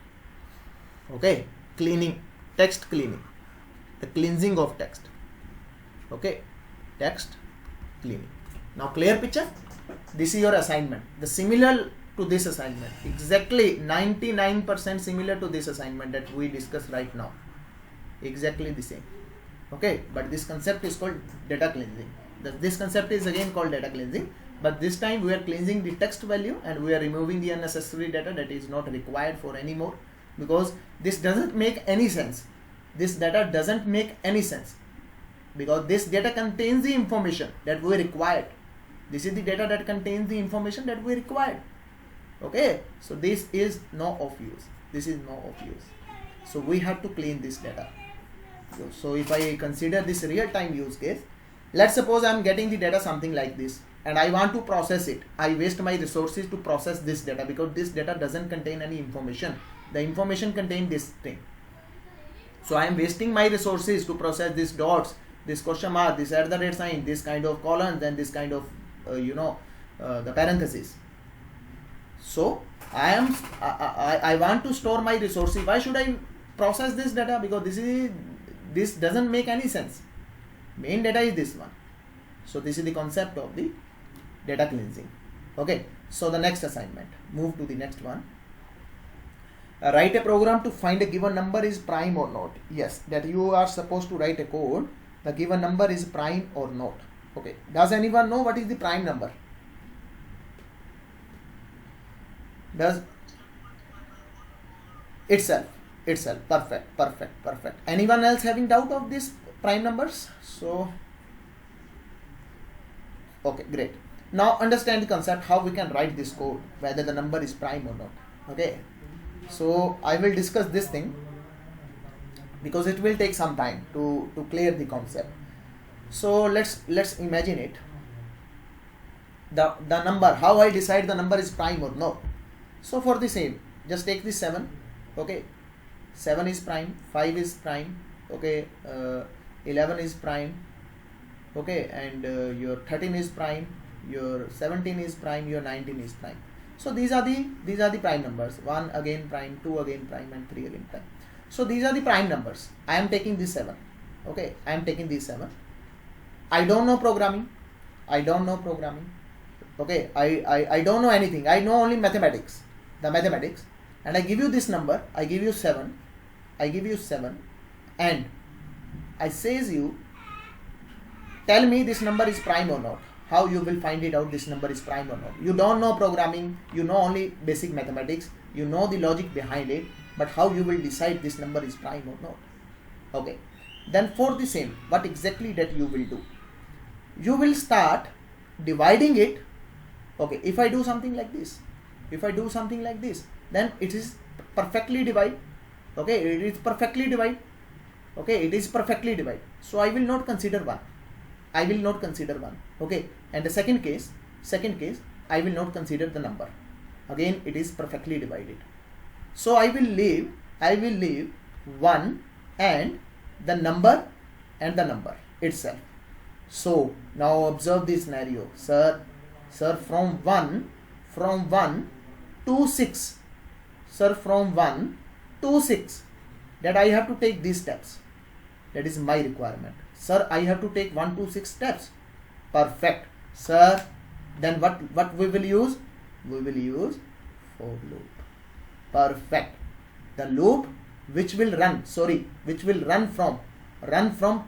Okay, cleaning, text cleaning, the cleansing of text. Okay, text cleaning. Now clear picture? This is your assignment. The similar to this assignment, exactly 99% similar to this assignment that we discussed right now. Exactly the same. Okay, but this concept is called data cleansing. This concept is again called data cleansing, but this time we are cleansing the text value and we are removing the unnecessary data that is not required for anymore, because this doesn't make any sense. This data doesn't make any sense because this data contains the information that we required. This is the data that contains the information that we required. Okay, so this is no of use. This is no of use. So we have to clean this data. So if I consider this real-time use case, let's suppose I'm getting the data something like this and I want to process it. I waste my resources to process this data because this data doesn't contain any information. The information contains this thing. So I am wasting my resources to process these dots, this question mark, this @ sign, this kind of columns, and this kind of the parentheses. So I want to store my resources. Why should I process this data? Because this doesn't make any sense. Main data is this one. So this is the concept of the data cleansing. Okay, so the next assignment, move to the next one. Write a program to find a given number is prime or not. Yes, that you are supposed to write a code. The given number is prime or not. Okay, does anyone know what is the prime number? Does itself. Perfect. Anyone else having doubt of these prime numbers? So okay, great. Now understand the concept, how we can write this code, whether the number is prime or not. Okay, so I will discuss this thing because it will take some time to clear the concept. So let's imagine it. The number, how I decide the number is prime or not. So for the same, just take this 7. Okay, 7 is prime, 5 is prime. Okay, 11 is prime. Okay, and your 13 is prime, your 17 is prime, your 19 is prime. So these are the prime numbers. 1 again prime, 2 again prime, and 3 again prime. So these are the prime numbers. I am taking this 7. Okay, I am taking this 7. I don't know programming. Okay, I don't know anything. I know only mathematics. The mathematics. And I give you this number. I give you 7. And I says you, tell me this number is prime or not. How you will find it out this number is prime or not? You don't know programming. You know only basic mathematics. You know the logic behind it. But how you will decide this number is prime or not? Okay. Then for the same, what exactly that you will do? You will start dividing it. Okay, if I do something like this, then it is perfectly divide. Okay, it is perfectly divide. Okay, it is perfectly divide. So I will not consider 1. Okay, and the second case, I will not consider the number. Again, it is perfectly divided. So I will leave 1 and the number itself. So now observe this scenario, sir, from 1 to 6, that I have to take these steps. That is my requirement. Sir, I have to take 1 to 6 steps. Perfect, sir. Then what we will use? We will use for loop. Perfect. The loop which will run from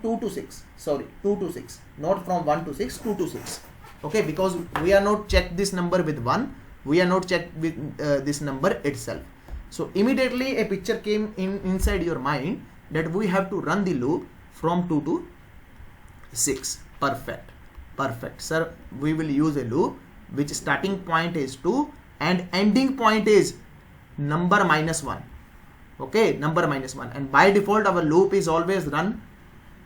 2 to 6. 2 to 6. Not from 1 to 6, 2 to 6. Okay, because we are not checked this number with 1. We are not checked with this number itself. So immediately a picture came inside your mind that we have to run the loop from 2 to 6. Perfect. Sir, we will use a loop which starting point is 2 and ending point is number -1. Okay, number -1, and by default our loop is always run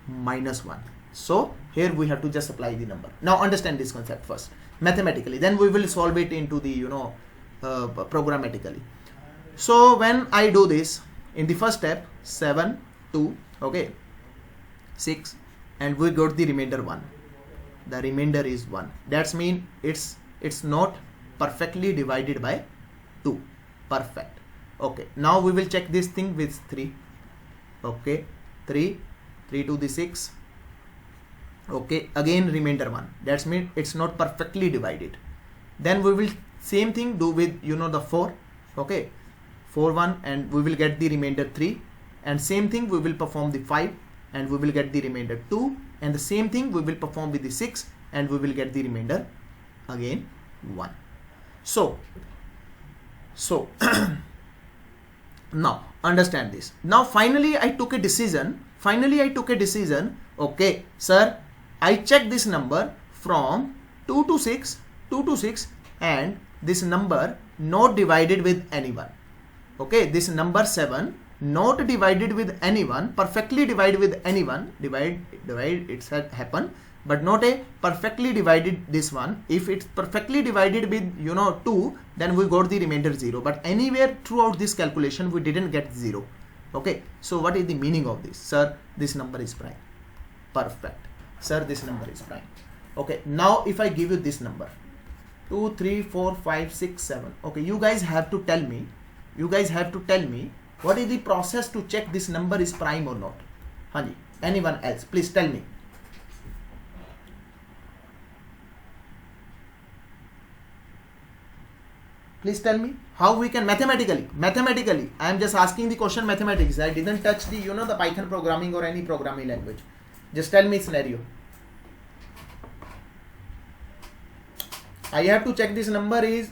-1. So here we have to just apply the number. Now understand this concept first mathematically, then we will solve it into the programmatically. So when I do this in the first step, 7, 2, okay, 6, and we got the remainder 1. the remainder is 1. That's mean it's not perfectly divided by 2. Perfect. Okay, now we will check this thing with 3. Okay, 3 to the 6. Okay, again remainder 1. That's mean it's not perfectly divided. Then we will same thing do with the 4. Okay, 4 1, and we will get the remainder 3, and same thing we will perform the 5 and we will get the remainder 2, and the same thing we will perform with the 6 and we will get the remainder again 1. So now understand this. Now finally I took a decision. Okay sir, I check this number from 2 to 6 and this number not divided with anyone. Okay, this number 7 not divided with anyone, perfectly divided with anyone, divide it's happen, but not a perfectly divided this one. If it's perfectly divided with 2, then we got the remainder 0, but anywhere throughout this calculation we didn't get 0. Okay, so what is the meaning of this? Sir, this number is prime. Perfect. Sir, this number is prime. Okay, now if I give you this number 2 3 4 5 6 7, okay, you guys have to tell me what is the process to check this number is prime or not. Hanji, anyone else, please tell me. Please tell me how we can mathematically. I am just asking the question mathematics. I didn't touch the the Python programming or any programming language. Just tell me scenario. I have to check this number is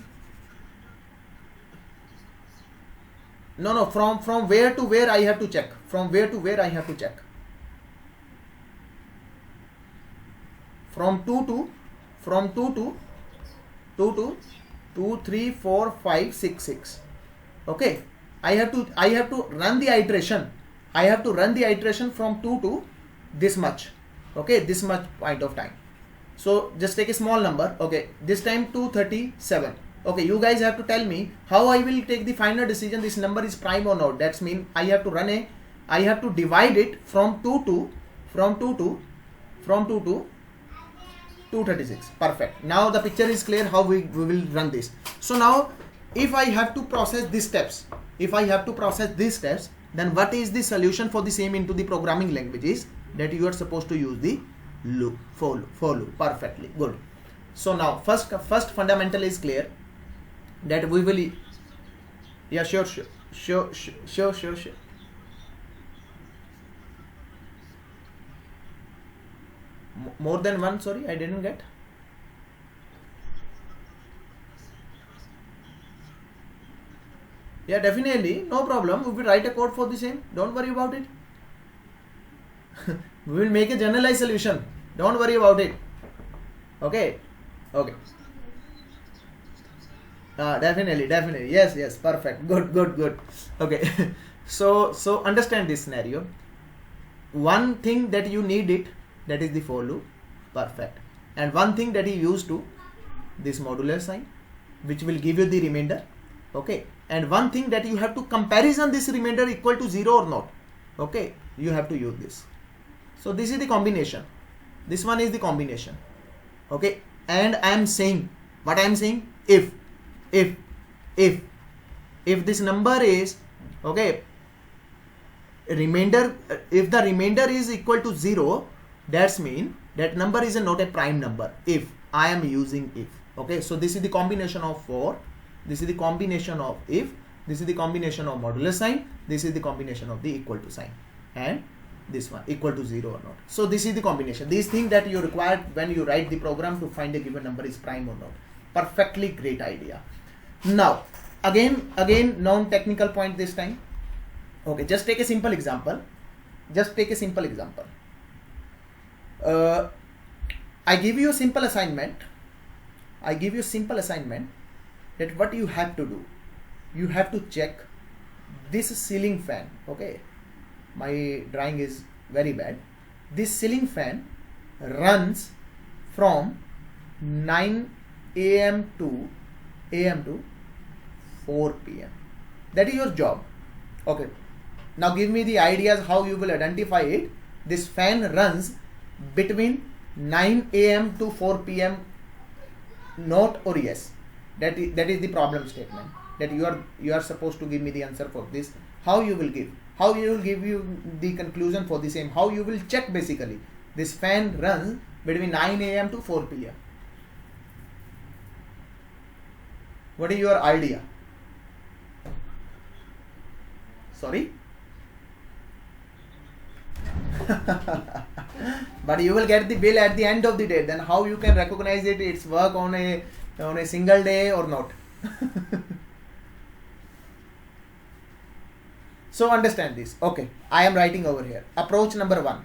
no from where to where I have to check. From where to where I have to check. From 2 to 2 3 4 5 6 6. Okay, I have to run the iteration. I have to run the iteration from 2 to this much. Okay, this much point of time. So just take a small number. Okay, this time 237. Okay, you guys have to tell me how I will take the final decision this number is prime or not. That's mean I have to divide it from 2 to 236. Perfect. Now the picture is clear how we will run this. So now if I have to process these steps, then what is the solution for the same into the programming languages that you are supposed to use the loop, for loop. Perfectly good. So now first fundamental is clear that we will, yeah, sure. More than one, sorry, I didn't get. Yeah, definitely, no problem. We will write a code for the same. Don't worry about it. We will make a generalized solution. Don't worry about it. Okay. Definitely. Yes. Perfect. Good. Okay. So understand this scenario. One thing that you need it, that is the for loop. Perfect. And one thing that you use to this modular sign, which will give you the remainder. Okay. And one thing that you have to comparison this remainder equal to 0 or not. Okay. You have to use this. So this is the combination. This one is the combination. Okay. And I am saying, what I am saying, if this number is, okay, remainder, if the remainder is equal to 0, that's mean that number is not a prime number. If I am using if. Okay. So this is the combination of for, this is the combination of if, this is the combination of modular sign, this is the combination of the equal to sign, and this one equal to 0 or not. So this is the combination. These things that you require when you write the program to find a given number is prime or not. Perfectly great idea. Now again non-technical point this time. Okay, just take a simple example. I give you a simple assignment. That what you have to do, you have to check this ceiling fan. Okay, my drawing is very bad. This ceiling fan runs from 9 a.m. to 4 p.m. That is your job. Okay, now give me the ideas how you will identify it. This fan runs between 9 a.m. to 4 p.m. not or yes. That is the problem statement, that you are supposed to give me the answer for this. How you will give? How you will give you the conclusion for the same? How you will check basically this fan runs between 9 a.m. to 4 p.m. What is your idea? Sorry? But you will get the bill at the end of the day. Then how you can recognize it? It's work on a single day or not? So understand this. Okay, I am writing over here. Approach number one.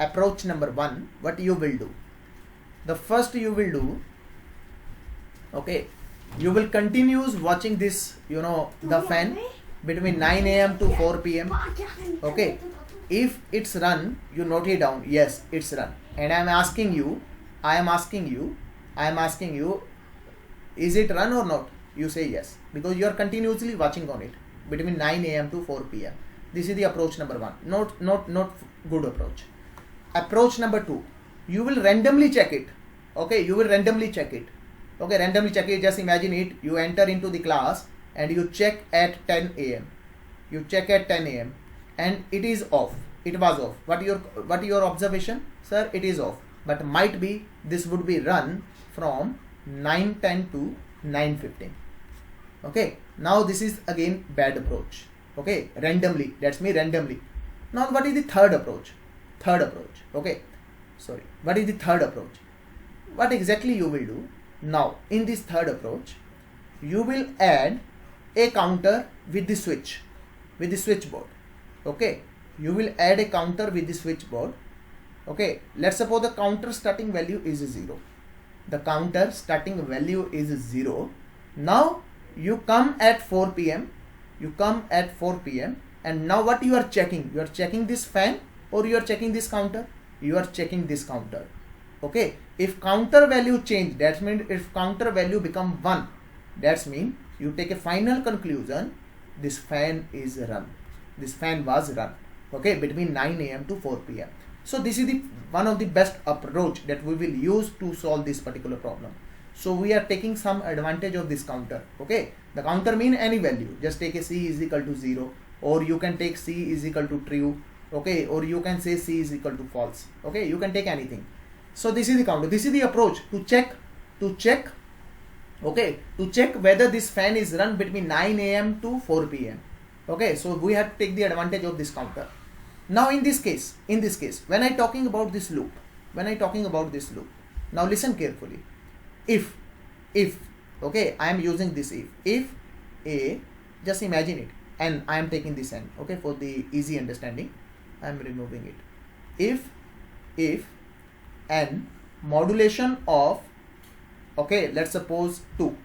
Approach number one. What you will do? The first you will do. Okay, you will continue watching this. The fan between 9 a.m. to 4 p.m. Okay. If it's run, you note it down. Yes, it's run. And I am asking you, is it run or not? You say yes, because you are continuously watching on it between 9 a.m. to 4 p.m. This is the approach number one. Not good approach. Approach number two, you will randomly check it. Okay, you will randomly check it. Okay, randomly check it. Just imagine it. You enter into the class and you check at 10 a.m. You check at 10 a.m. and it is off. It was off. What your observation? Sir, it is off. But might be this would be run from 9:10 to 9:15. Okay. Now this is again bad approach. Okay. Randomly. That's me randomly. Now what is the third approach? Okay. Sorry. What is the third approach? What exactly you will do? Now in this third approach, you will add a counter with the switchboard. Okay, you will add a counter with the switchboard. Okay, let's suppose the counter starting value is 0. The counter starting value is 0. Now you come at 4 p.m. And now what you are checking? You are checking this fan or you are checking this counter? You are checking this counter. Okay, if counter value change, that means if counter value become 1, that means you take a final conclusion, this fan is run. This fan was run. Okay, between 9 a.m. to 4 p.m. So this is one of the best approach that we will use to solve this particular problem. So we are taking some advantage of this counter. Okay, the counter mean any value. Just take a C is equal to 0, or you can take C is equal to true. Okay, or you can say C is equal to false. Okay, you can take anything. So this is the counter. This is the approach to check. Okay, to check whether this fan is run between 9 a.m. to 4 p.m. Okay, so we have to take the advantage of this counter. Now in this case, when I talking about this loop, now listen carefully. If, okay, I am using this if A, just imagine it, and I am taking this n, okay, for the easy understanding, I am removing it. If n modulation of, okay, let's suppose 2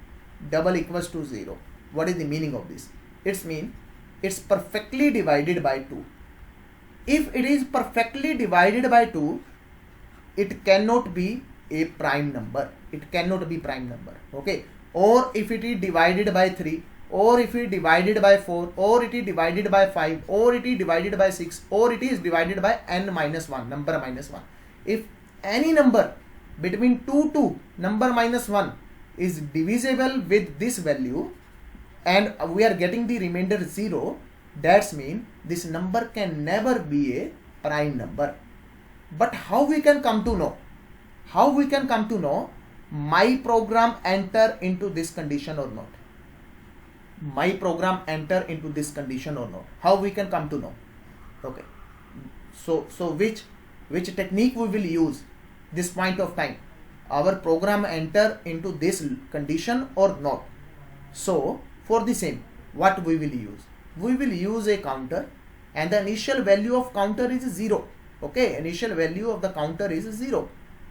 double equals to 0. What is the meaning of this? It's mean it's perfectly divided by 2. If it is perfectly divided by 2, it cannot be a prime number. Okay, or if it is divided by 3, or if it is divided by 4, or it is divided by 5, or it is divided by 6, or it is divided by n minus 1, number minus 1. If any number between 2 to number minus 1 is divisible with this value, and we are getting the remainder 0, that's mean this number can never be a prime number. But how we can come to know? My program enter into this condition or not? How we can come to know? Okay. So which technique we will use this point of time? Our program enter into this condition or not? So for the same, what we will use? We will use a counter, and the initial value of counter is 0. Okay, initial value of the counter is 0.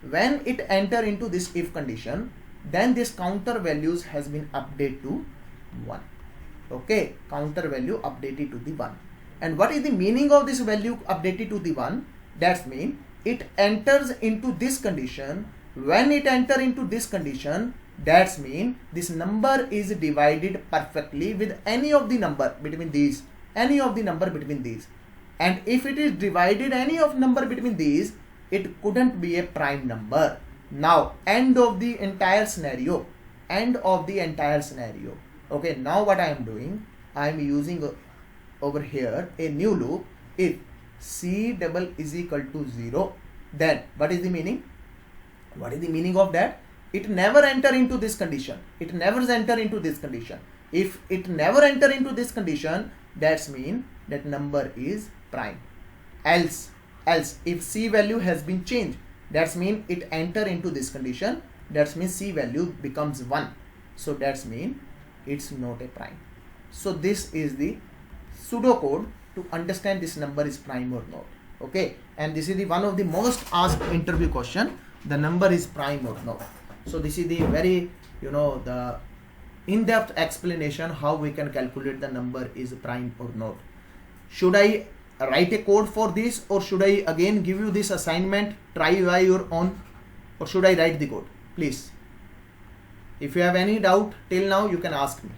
When it enter into this if condition, then this counter values has been updated to 1. Okay, counter value updated to the 1. And what is the meaning of this value updated to the 1? That means it enters into this condition. When it enter into this condition, that means this number is divided perfectly with any of the number between these. And if it is divided any of number between these, it couldn't be a prime number. Now end of the entire scenario, okay, now what I am doing, I am using over here a new loop. If C double is equal to 0, then what is the meaning? What is the meaning of that? It never enter into this condition. If it never enter into this condition, that's mean that number is prime. Else if C value has been changed, that's mean it enter into this condition, that's mean C value becomes 1, so that's mean it's not a prime. So this is the pseudocode to understand this number is prime or not. Okay, and this is the one of the most asked interview question, the number is prime or not. So this is the very, the in-depth explanation how we can calculate the number is prime or not. Should I write a code for this, or should I again give you this assignment, try by your own, or should I write the code? Please, if you have any doubt till now, you can ask me.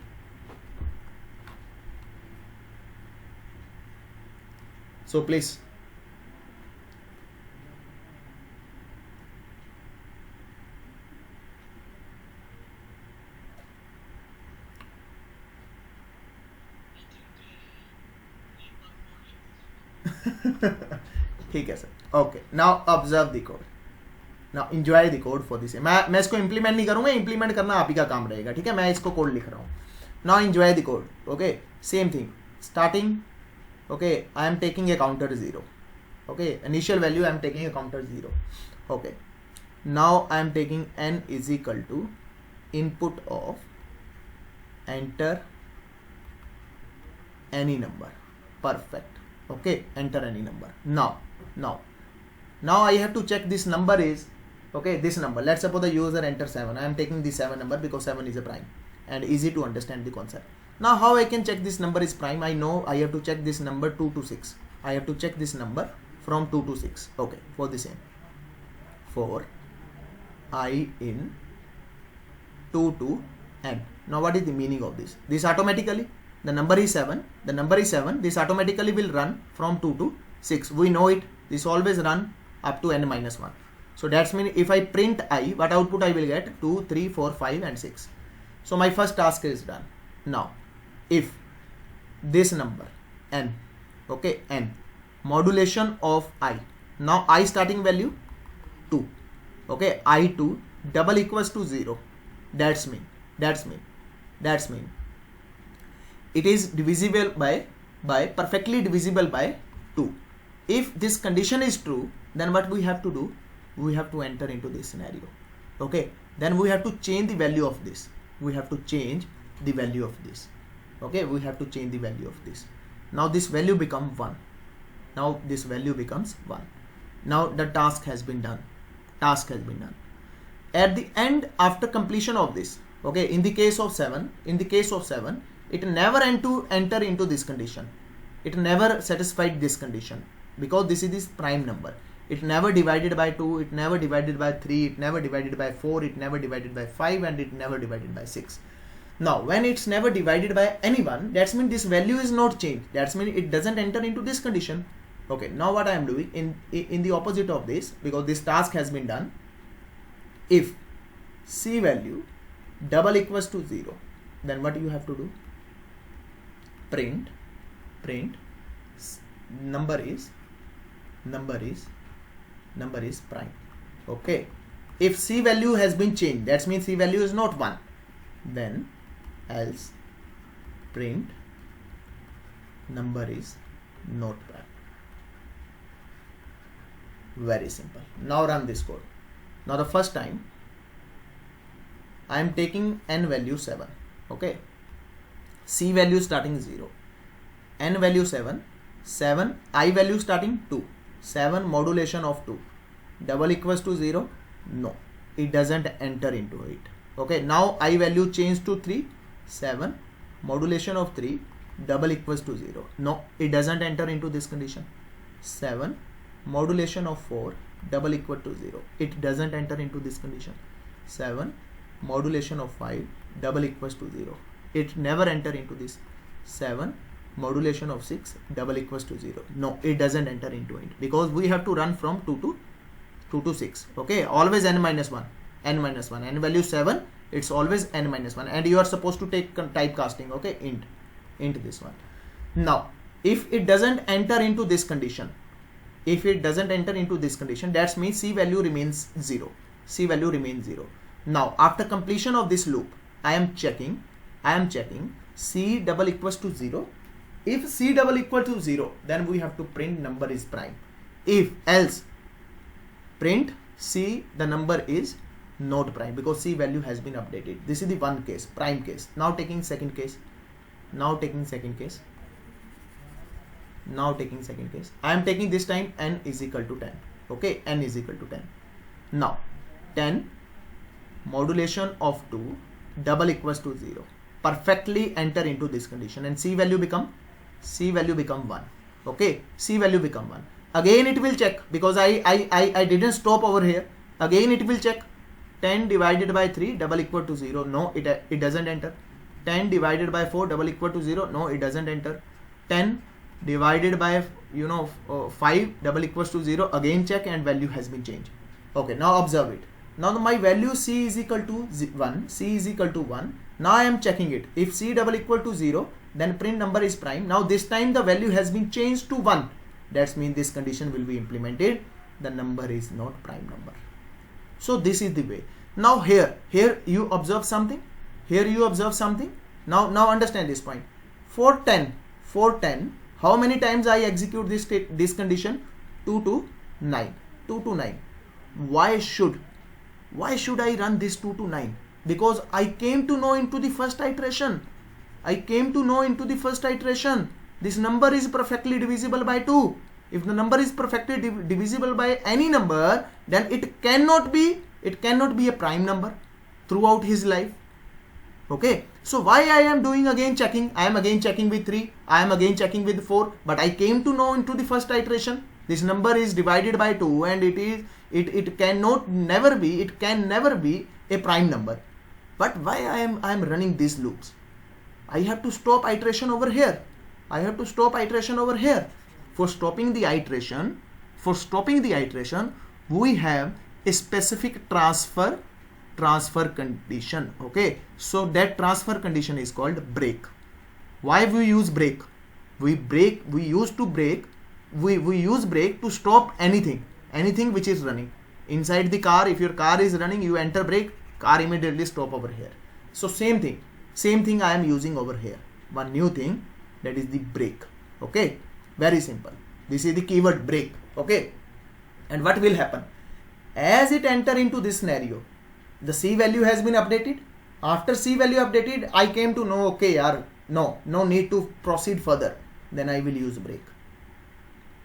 So please. ठीक है sir. Okay, now observe the code, now enjoy the code for this. मैं इसको implement नहीं करूंगा, implement करना आप ही का काम रहेगा. ठीक है, मैं इसको कोड लिख रहा हूँ. Now enjoy the code. Okay, same thing starting. Okay, I am taking a counter 0. Okay, initial value I am taking a counter 0. Okay, now I am taking n is equal to input of enter any number. Perfect. Okay, enter any number. Now I have to check this number is, okay, this number. Let's suppose the user enters 7. I am taking the 7 number because 7 is a prime and easy to understand the concept. Now how I can check this number is prime? I know I have to check this number 2 to 6. I have to check this number from 2 to 6. Okay, for the same, for I in 2 to n. Now what is the meaning of this? This automatically, the number is 7, this automatically will run from 2 to 6. We know it, this always run up to n minus 1. So that's mean if I print I, what output I will get? 2, 3, 4, 5 and 6. So my first task is done. Now if this number n, okay, n, modulation of I, now I starting value 2, okay, I2 double equals to 0, that's mean it is divisible by perfectly divisible by 2. If this condition is true, then what we have to do? We have to enter into this scenario. Okay, then we have to change the value of this. Okay, we have to change the value of this. Now this value becomes 1. Now the task has been done. At the end, after completion of this, okay, in the case of 7, it never enter into this condition. It never satisfied this condition because this is this prime number. It never divided by 2, it never divided by 3, it never divided by 4, it never divided by 5, and it never divided by 6. Now when it's never divided by anyone, that's mean this value is not changed. That's mean it doesn't enter into this condition. Okay, now what I am doing in the opposite of this, because this task has been done, if C value double equals to 0, then what you have to do? Print number is prime. Okay, if C value has been changed, that means C value is not 1, then else print number is not prime. Very simple. Now run this code. Now the first time I am taking n value 7. Okay, C value starting 0, n value 7, I value starting 2, 7 modulation of 2 double equals to 0. No, it doesn't enter into it. Okay, now I value changed to 3, 7 modulation of 3 double equals to 0. No, it doesn't enter into this condition. 7 modulation of 4 double equal to 0. It doesn't enter into this condition. 7 modulation of 5 double equals to 0. It never enter into this. 7 modulation of 6 double equals to 0. No, it doesn't enter into it because we have to run from 2 to 2 to 6. Okay, always n minus 1, n minus 1, n value 7, it's always n minus 1, and you are supposed to take typecasting. Okay, int this one. Now if it doesn't enter into this condition, that means C value remains 0. Now after completion of this loop, I am checking C double equals to 0. If C double equal to 0, then we have to print number is prime. If else, print C the number is not prime, because C value has been updated. This is the one case, prime case. Now taking second case. I am taking this time n is equal to 10. Okay, n is equal to 10. Now 10 modulation of 2 double equals to 0. Perfectly enter into this condition, and C value become 1. Okay, C value become 1. Again it will check, because I didn't stop over here. Again it will check. 10 divided by 3 double equal to 0. No, it doesn't enter. 10 divided by 4 double equal to 0. No, it doesn't enter. 10 divided by 5 double equals to 0. Again check, and value has been changed. Okay, now observe it. Now my value C is equal to 1. Now I am checking it. If C double equal to 0, then print number is prime. Now this time the value has been changed to 1. That means this condition will be implemented. The number is not prime number. So this is the way. Now here you observe something. Now understand this point. For 10, how many times I execute this condition? 2 to 9. Why should I run this 2 to 9? Because I came to know into the first iteration. This number is perfectly divisible by 2. If the number is perfectly divisible by any number, then it cannot be a prime number throughout his life. Okay, so why I am doing again checking? I am again checking with 3, I am again checking with 4, but I came to know into the first iteration this number is divided by 2, and it can never be a prime number. But why I am running these loops? I have to stop iteration over here. For stopping the iteration, we have a specific transfer condition. Okay, so that transfer condition is called break. Why we use break? We use break to stop anything which is running inside the car. If your car is running, you enter brake, car immediately stop over here. So same thing I am using over here. One new thing, that is the break. Okay, very simple. This is the keyword break. Okay, and what will happen as it enter into this scenario? The C value has been updated. After C value updated, I came to know, okay, no need to proceed further. Then I will use break.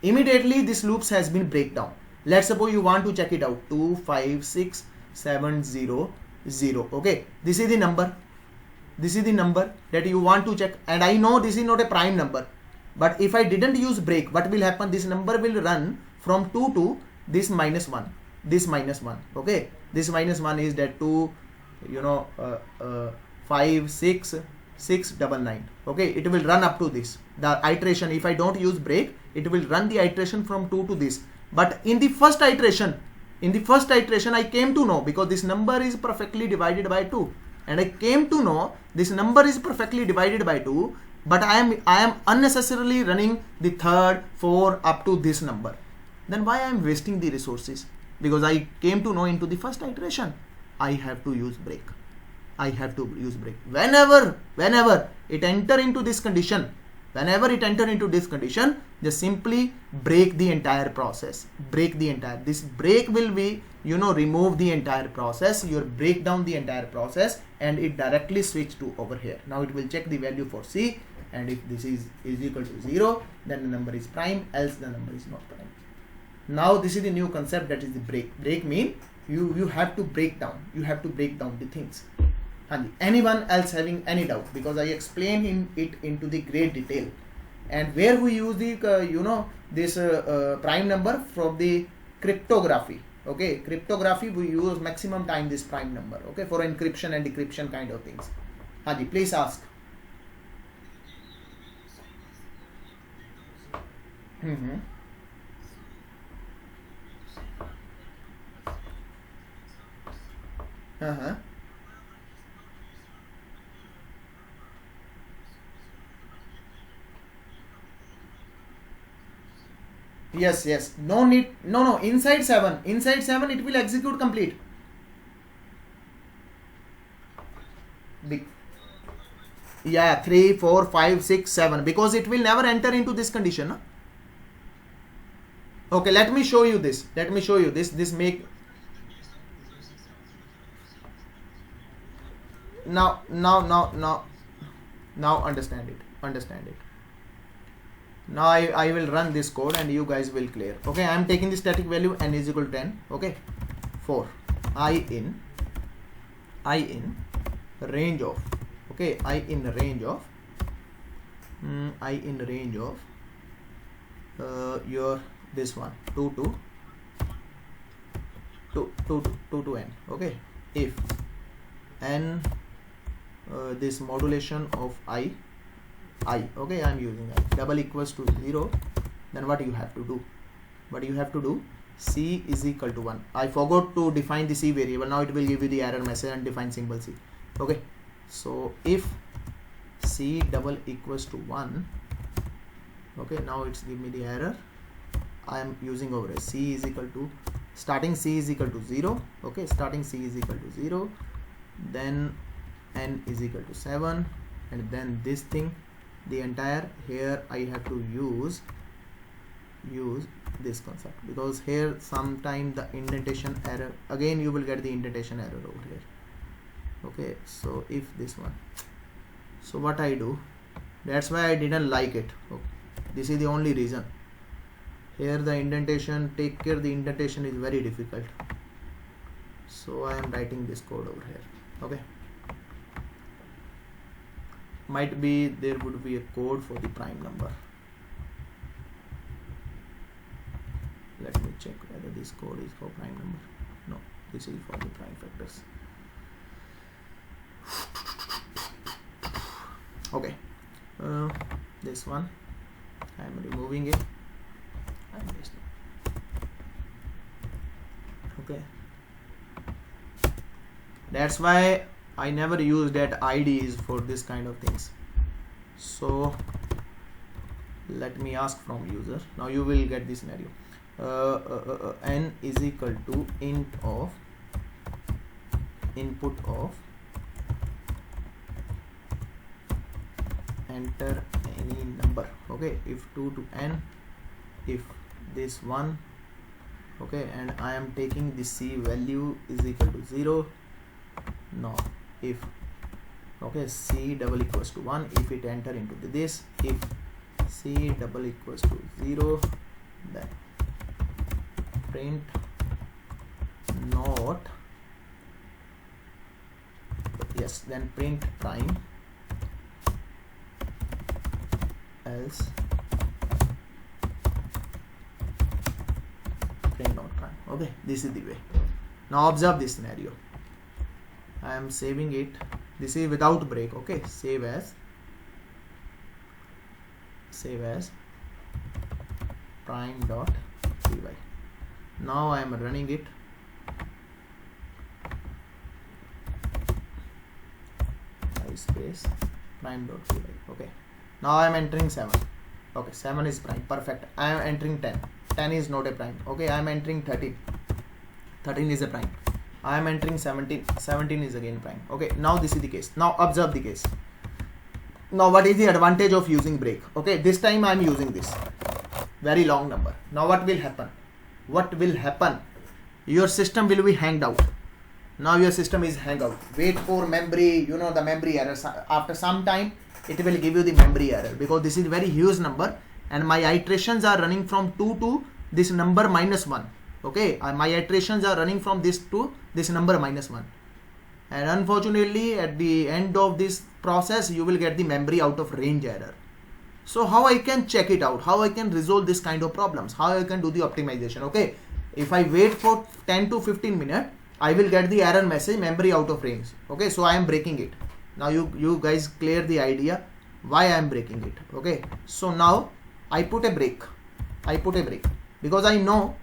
Immediately this loops has been break down. Let's suppose you want to check it out. 2 5 6 7 0 0. Okay, this is the number that you want to check, and I know this is not a prime number. But if I didn't use break, what will happen? This number will run from 2 to this minus 1. Okay, this minus 1 is that 2 5 6 6 9 9. Okay, it will run up to this. The iteration, if I don't use break, it will run the iteration from 2 to this. But in the first iteration I came to know, because this number is perfectly divided by 2, and I came to know this number is perfectly divided by 2, but I am unnecessarily running the third, 4 up to this number. Then why I am wasting the resources? Because I came to know into the first iteration, I have to use break. Whenever it enter into this condition, just simply break the entire process. This break will be, remove the entire process. You break down the entire process, and it directly switch to over here. Now it will check the value for C, and if this is equal to 0, then the number is prime, else the number is not prime. Now this is the new concept, that is the break. Break mean you have to break down. The things. Anyone else having any doubt? Because I explained it into the great detail. And where we use the this prime number from the cryptography. Okay, cryptography we use maximum time this prime number. Okay, for encryption and decryption kind of things. Haji, please ask. Uh-huh. Yes, yes. No need. No, no. Inside 7. Inside 7, it will execute complete. Big. Yeah, 3, 4, 5, 6, 7. Because it will never enter into this condition. No? Okay, let me show you this. Let me show you this. This make. Now understand it. Understand it. Now I will run this code and you guys will clear. Okay, I am taking the static value n is equal to 10. Okay, for I in range of, okay, I in range of your this one 2 to n. Okay, if n this modulation of I, okay, I am using I double equals to 0, then what you have to do? C is equal to 1. I forgot to define the C variable. Now it will give you the error message and define symbol C. Okay, so if C double equals to 1, okay, now it's give me the error. I am using over C is equal to starting C is equal to 0. Okay, starting C is equal to 0, then n is equal to 7, and then this thing, the entire here I have to use this concept, because here sometime the indentation error, again you will get the indentation error over here. Okay, so if this one, so what I do, that's why I didn't like it. Okay, this is the only reason. Here the indentation, take care, the indentation is very difficult, so I am writing this code over here. Okay, might be there would be a code for the prime number. Let me check whether this code is for prime number. No, this is for the prime factors. Okay, this one I am removing it. Okay, that's why I never use that IDs for this kind of things. So let me ask from user. Now you will get this scenario. N is equal to int of input of enter any number. Okay, if 2 to n, if this one, okay, and I am taking the C value is equal to 0. Now if, okay, C double equals to 1, if it enter into this, if C double equals to 0, then print not, yes, then print prime, else print not prime. Okay, this is the way. Now observe this scenario. I am saving it. This is without break. Okay, save as prime dot py. Now I am running it. Space prime dot py. Okay, now I am entering 7. Okay, 7 is prime. Perfect. I am entering 10. 10 is not a prime. Okay, I am entering 13. 13 is a prime. I am entering 17. 17 is again prime. Okay, now this is the case. Now observe the case. Now what is the advantage of using break? Okay, this time I am using this very long number. Now what will happen? Your system will be hanged out. Now your system is hanged out. Wait for memory, you know, the memory error. After some time it will give you the memory error, because this is very huge number and my iterations are running from 2 to this number minus 1. Okay, my iterations are running from this to this number minus 1, and unfortunately at the end of this process you will get the memory out of range error. So how I can check it out, how I can resolve this kind of problems, how I can do the optimization? Okay, if I wait for 10 to 15 minutes, I will get the error message, memory out of range. Okay, so I am breaking it. Now you guys clear the idea why I am breaking it. Okay, so now I put a break because I know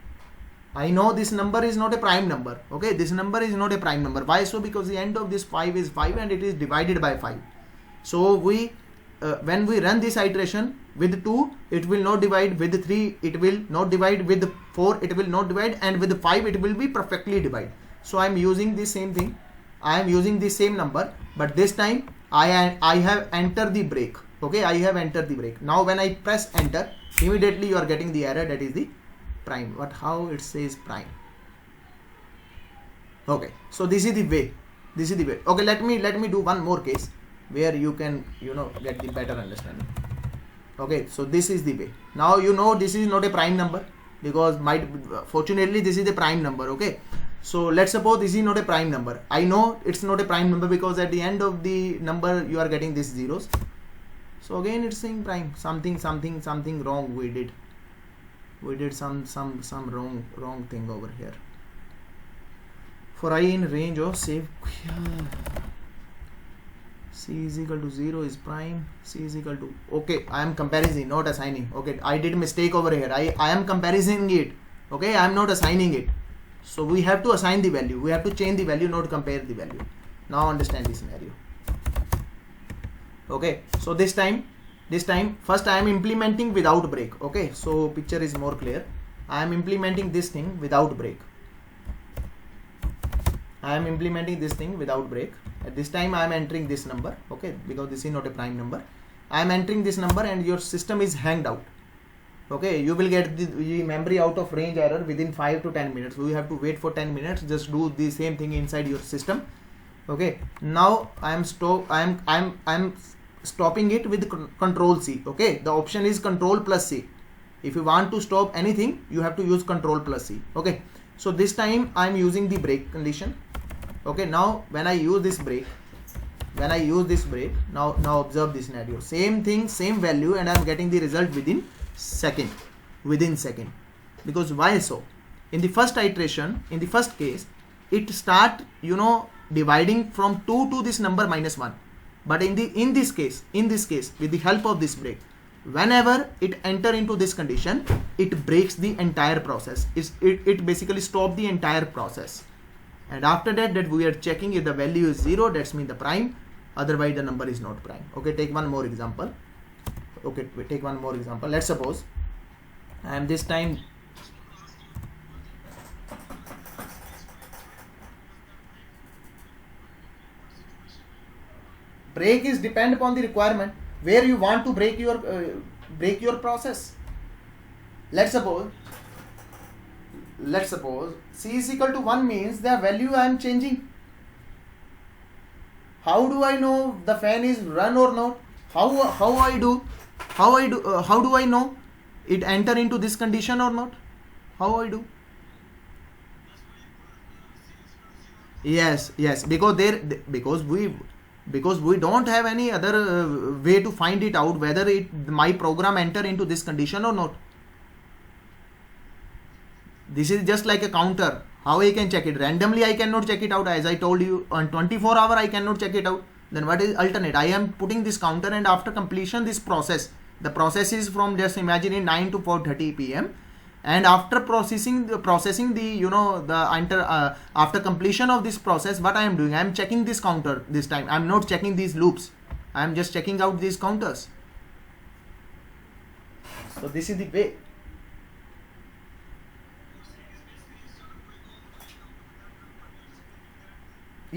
I know this number is not a prime number. Okay, this number is not a prime number. Why so? Because the end of this 5 is 5 and it is divided by 5. So we when we run this iteration, with 2 it will not divide, with 3 it will not divide, with 4 it will not divide, and with 5 it will be perfectly divide. So I am using the same thing. I am using the same number, but this time I have entered the break. Okay, I have entered the break. Now when I press enter, immediately you are getting the error, that is the prime. But how it says prime? Okay, so this is the way. This is the way. Okay, let me do one more case where you can get the better understanding. Okay, so this is the way. Now this is not a prime number, because fortunately this is a prime number. Okay, so let's suppose this is not a prime number. I know it's not a prime number because at the end of the number you are getting these zeros. So again it's saying prime. Something wrong we did. We did some wrong thing over here. For I in range of say C is equal to 0 is prime, C is equal to, okay, I am comparing, not assigning. Okay, I did mistake over here. I am comparing it. Okay, I am not assigning it. So we have to assign the value. We have to change the value, not compare the value. Now understand the scenario. Okay, so this time first I am implementing without break. Okay, so picture is more clear. I am implementing this thing without break. I am implementing this thing without break. At this time I am entering this number. Okay, because this is not a prime number. I am entering this number and your system is hanged out. Okay, you will get the memory out of range error within 5 to 10 minutes. We have to wait for 10 minutes. Just do the same thing inside your system. Okay, now I am stopping it with control C. Okay, the option is control plus C. If you want to stop anything, you have to use control plus C. Okay, so this time I am using the break condition. Okay, now when I use this break, now observe this scenario. Same thing, same value, and I am getting the result within second. Because why so? In the first iteration, in the first case, it start dividing from 2 to this number -1. But in this case, with the help of this break, whenever it enter into this condition, it breaks the entire process. It basically stop the entire process. And after that we are checking if the value is 0, that's mean the prime, otherwise the number is not prime. Okay, take one more example. Let's suppose I am this time break is depend upon the requirement where you want to break your process. Let's suppose C is equal to 1 means the value I am changing. How do I know the fan is run or not? How do I know it enter into this condition or not? How I do? Yes, because we don't have any other way to find it out whether my program enter into this condition or not. This is just like a counter. How I can check it? Randomly I cannot check it out. As I told you, on 24 hour I cannot check it out. Then what is alternate? I am putting this counter, and after completion this process, the process is from, just imagine, in 9 to 4:30 p.m. and after processing after completion of this process, what I am doing? I am checking this counter this time. I am not checking these loops. I am just checking out these counters. So this is the way.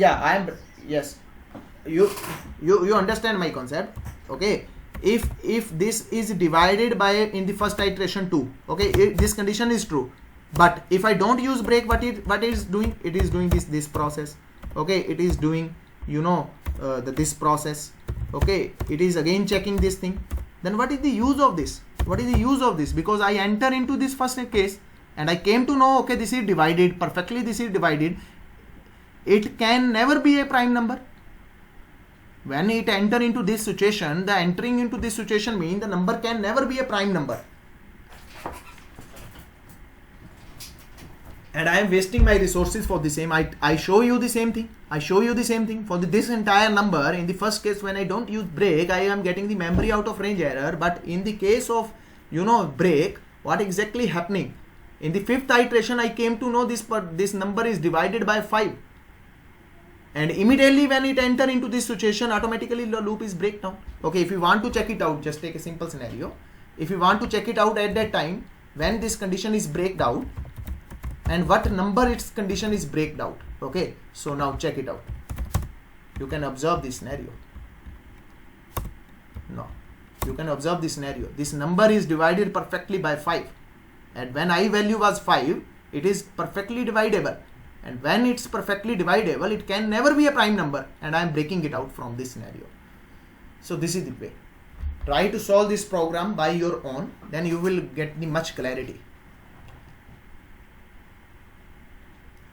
Yeah, I am. Yes, you understand my concept. Okay, if this is divided by in the first iteration 2, okay, this condition is true, but if I don't use break, what it is doing? It is doing this process. Okay, it is doing this process. Okay, it is again checking this thing. Then what is the use of this? Because I enter into this first case and I came to know, okay, this is divided perfectly. This is divided. It can never be a prime number. When it enter into this situation, the entering into this situation means the number can never be a prime number. And I am wasting my resources for the same. I show you the same thing. For this entire number. In the first case, when I don't use break, I am getting the memory out of range error. But in the case of break, what exactly happening? In the fifth iteration, I came to know this number is divided by 5. And immediately when it enter into this situation, automatically the loop is break down. Okay, if you want to check it out, just take a simple scenario. If you want to check it out at that time, when this condition is breaked out, and what number its condition is breaked out. Okay, so now check it out. You can observe this scenario. No, you can observe this scenario. This number is divided perfectly by 5. And when I value was 5, it is perfectly dividable. And when it's perfectly dividable, it can never be a prime number. And I am breaking it out from this scenario. So this is the way. Try to solve this program by your own. Then you will get the much clarity.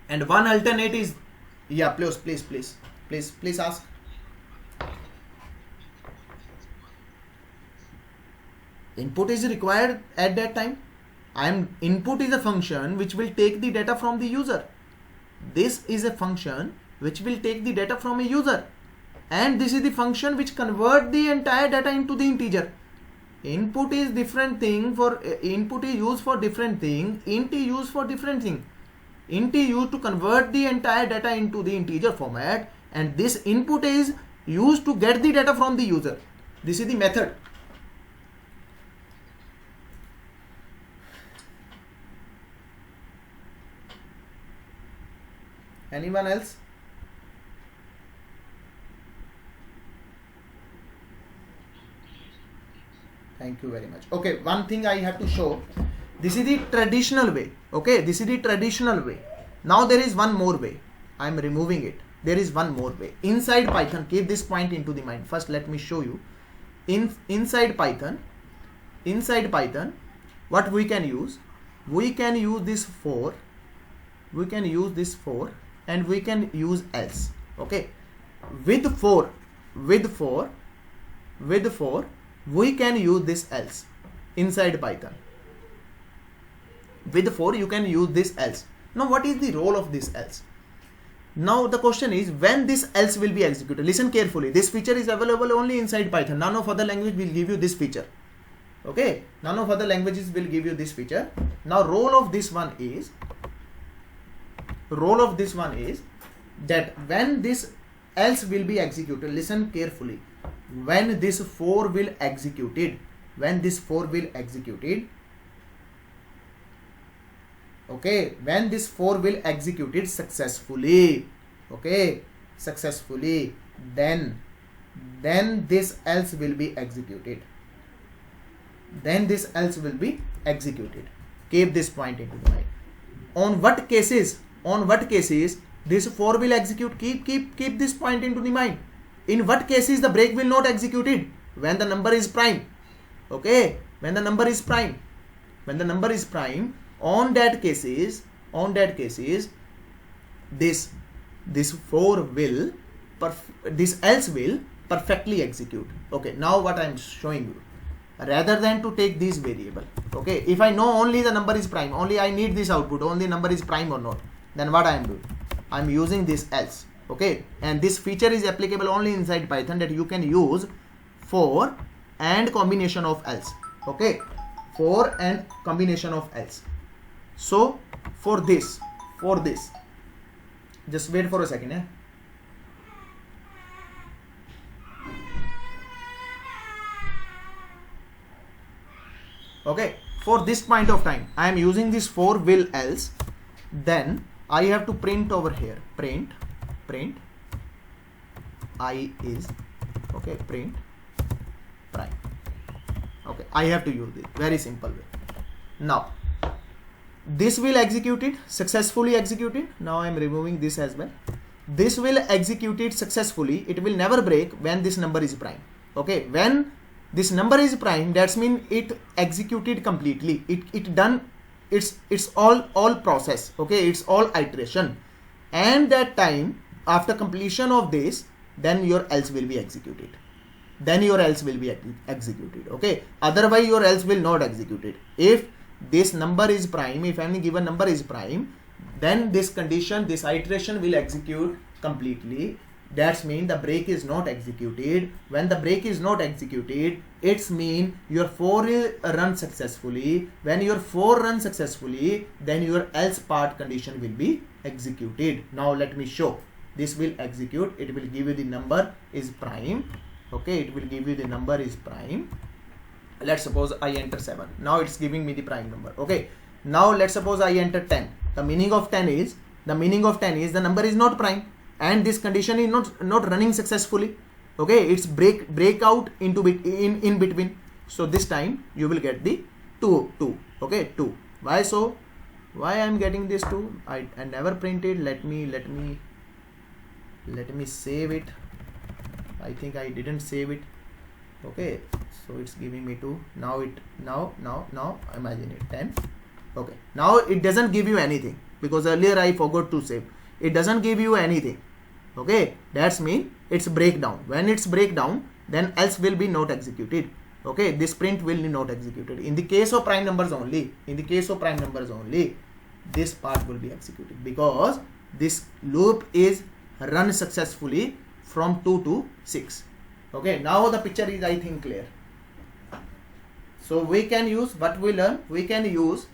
And one alternate is, yeah, please ask. Input is required at that time. Input is a function which will take the data from the user. This is a function which will take the data from a user. And this is the function which convert the entire data into the integer. Input is different thing for, input is used for different thing. Int is used for different thing. Int is used to convert the entire data into the integer format. And this input is used to get the data from the user. This is the method. Anyone else? Thank you very much. Okay, one thing I have to show. This is the traditional way. Okay, this is the traditional way. Now there is one more way. I am removing it. There is one more way. Inside Python, keep this point into the mind. First, let me show you. Inside Python, what we can use? We can use this for. We can use this for. And we can use else. Okay, with for, we can use this else inside Python. With for, you can use this else. Now, what is the role of this else? Now, the question is when this else will be executed. Listen carefully. This feature is available only inside Python. None of other language will give you this feature. Okay, none of other languages will give you this feature. Now, role of this one is that when this else will be executed, listen carefully, when this for will executed, okay, when this for will executed successfully, okay, then this else will be executed. Keep this point into mind. On what cases this for will execute? Keep this point into the mind. In what cases the break will not executed? When the number is prime. Okay, when the number is prime, on that cases this for will, this else will perfectly execute. Okay, now what I am showing you, rather than to take this variable, okay, if I know only the number is prime, only I need this output, only number is prime or not, then what I am doing? I am using this else. Okay, and this feature is applicable only inside Python, that you can use for and combination of else. Okay, for and combination of else. So for this, just wait for a second. Eh? Okay, for this point of time, I am using this for will else. Then I have to print over here. Print I is, okay, print prime. Okay, I have to use this very simple way. Now this will execute it, successfully executed. Now I am removing this as well. This will execute it successfully. It will never break when this number is prime. Okay, when this number is prime, that's mean it executed completely. It done. It's all process. Okay, it's all iteration. And that time after completion of this, then your else will be executed. Okay, otherwise your else will not executed. If this number is prime, if any given number is prime, then this condition, this iteration will execute completely. That's mean the break is not executed. When the break is not executed, it's mean your 4 run successfully. When your 4 run successfully, then your else part condition will be executed. Now let me show. This will execute. It will give you the number is prime. Okay, it will give you the number is prime. Let's suppose I enter 7. Now it's giving me the prime number. Okay. Now let's suppose I enter 10. The meaning of 10 is the number is not prime, and this condition is not running successfully. Okay, it's break out into in between. So this time you will get the 2. Okay, 2. Why so? Why I am getting this 2? I never printed. Let me save it. I think I didn't save it. Okay, so it's giving me 2. Now imagine it 10. Okay, now it doesn't give you anything because earlier I forgot to save. It doesn't give you anything. Okay, that's mean it's breakdown. When it's breakdown, then else will be not executed. Okay, this print will be not executed. In the case of prime numbers only, this part will be executed because this loop is run successfully from 2 to 6. Okay, now the picture is, I think, clear. So we can use what we learn. We can use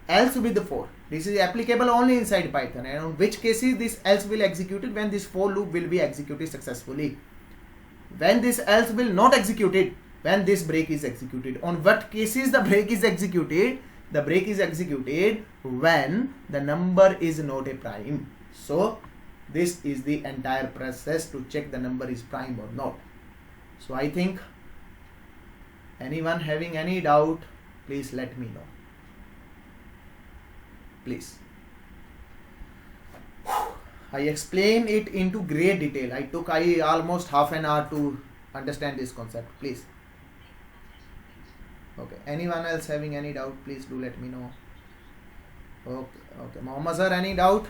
else with the 4. This is applicable only inside Python, and on which cases this else will executed when this for loop will be executed successfully. When this else will not executed, when this break is executed. On what cases the break is executed? The break is executed when the number is not a prime. So this is the entire process to check the number is prime or not. So I think anyone having any doubt, please let me know. Please. I explain it into great detail. I took almost half an hour to understand this concept. Please. Okay. Anyone else having any doubt, please do let me know. Okay. Mohammed sir, any doubt?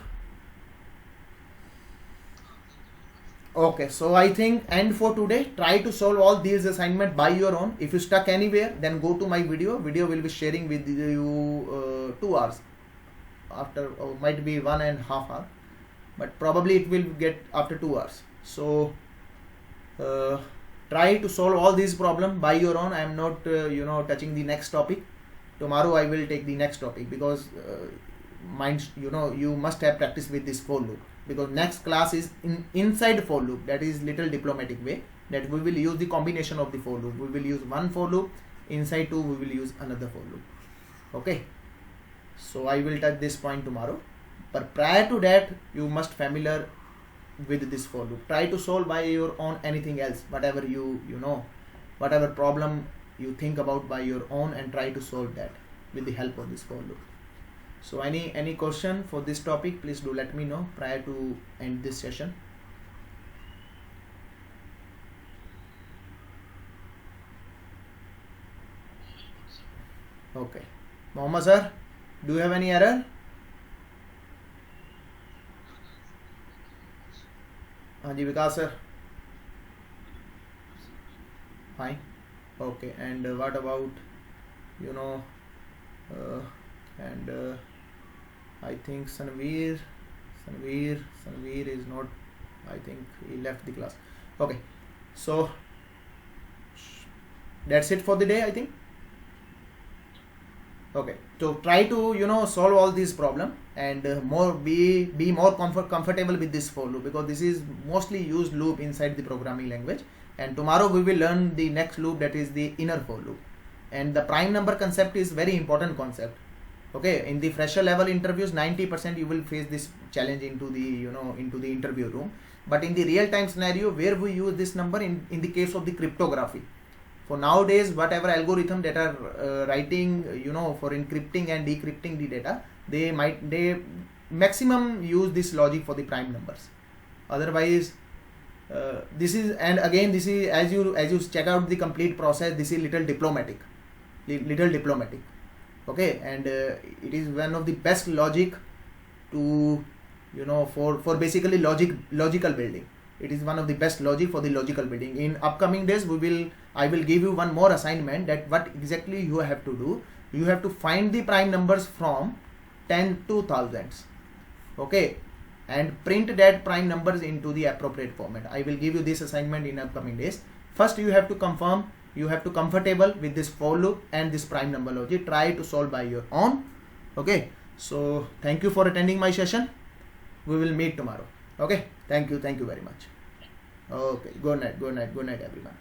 Okay, so I think end for today. Try to solve all these assignments by your own. If you stuck anywhere, then go to my video. Video will be sharing with you 2 hours. After might be 1.5 hours, but probably it will get after 2 hours. So try to solve all these problems by your own. I am not touching the next topic. Tomorrow I will take the next topic because you must have practice with this for loop, because next class is inside for loop. That is little diplomatic way that we will use the combination of the for loop. We will use one for loop, inside 2 we will use another for loop. Okay, so I will touch this point tomorrow, but prior to that you must familiar with this for loop. Try to solve by your own anything else, whatever whatever problem you think about by your own, and try to solve that with the help of this for loop. So any question for this topic, please do let me know prior to end this session. Okay, Mohammed sir, do you have any error? Hanji Vikas sir, fine. Okay, and what about I think Sanveer is not, I think he left the class. Okay, so that's it for the day, I think. Okay, so try to solve all these problem and be more comfortable with this for loop, because this is mostly used loop inside the programming language. And tomorrow we will learn the next loop, that is the inner for loop. And the prime number concept is very important concept. Okay, in the fresher level interviews, 90% you will face this challenge into the into the interview room. But in the real time scenario where we use this number in the case of the cryptography, for nowadays whatever algorithm that are writing for encrypting and decrypting the data, they maximum use this logic for the prime numbers. Otherwise this is, and again this is, as you check out the complete process, this is little diplomatic. Okay, and it is one of the best logic to for basically logical building. It is one of the best logic for the logical building. In upcoming days I will give you one more assignment, that what exactly you have to do. You have to find the prime numbers from 10 to thousands. Okay, and print that prime numbers into the appropriate format. I will give you this assignment in upcoming days. First you have to confirm, you have to comfortable with this for loop and this prime number logic. Try to solve by your own. Okay, so thank you for attending my session. We will meet tomorrow. Okay, thank you very much. Okay, good night everyone.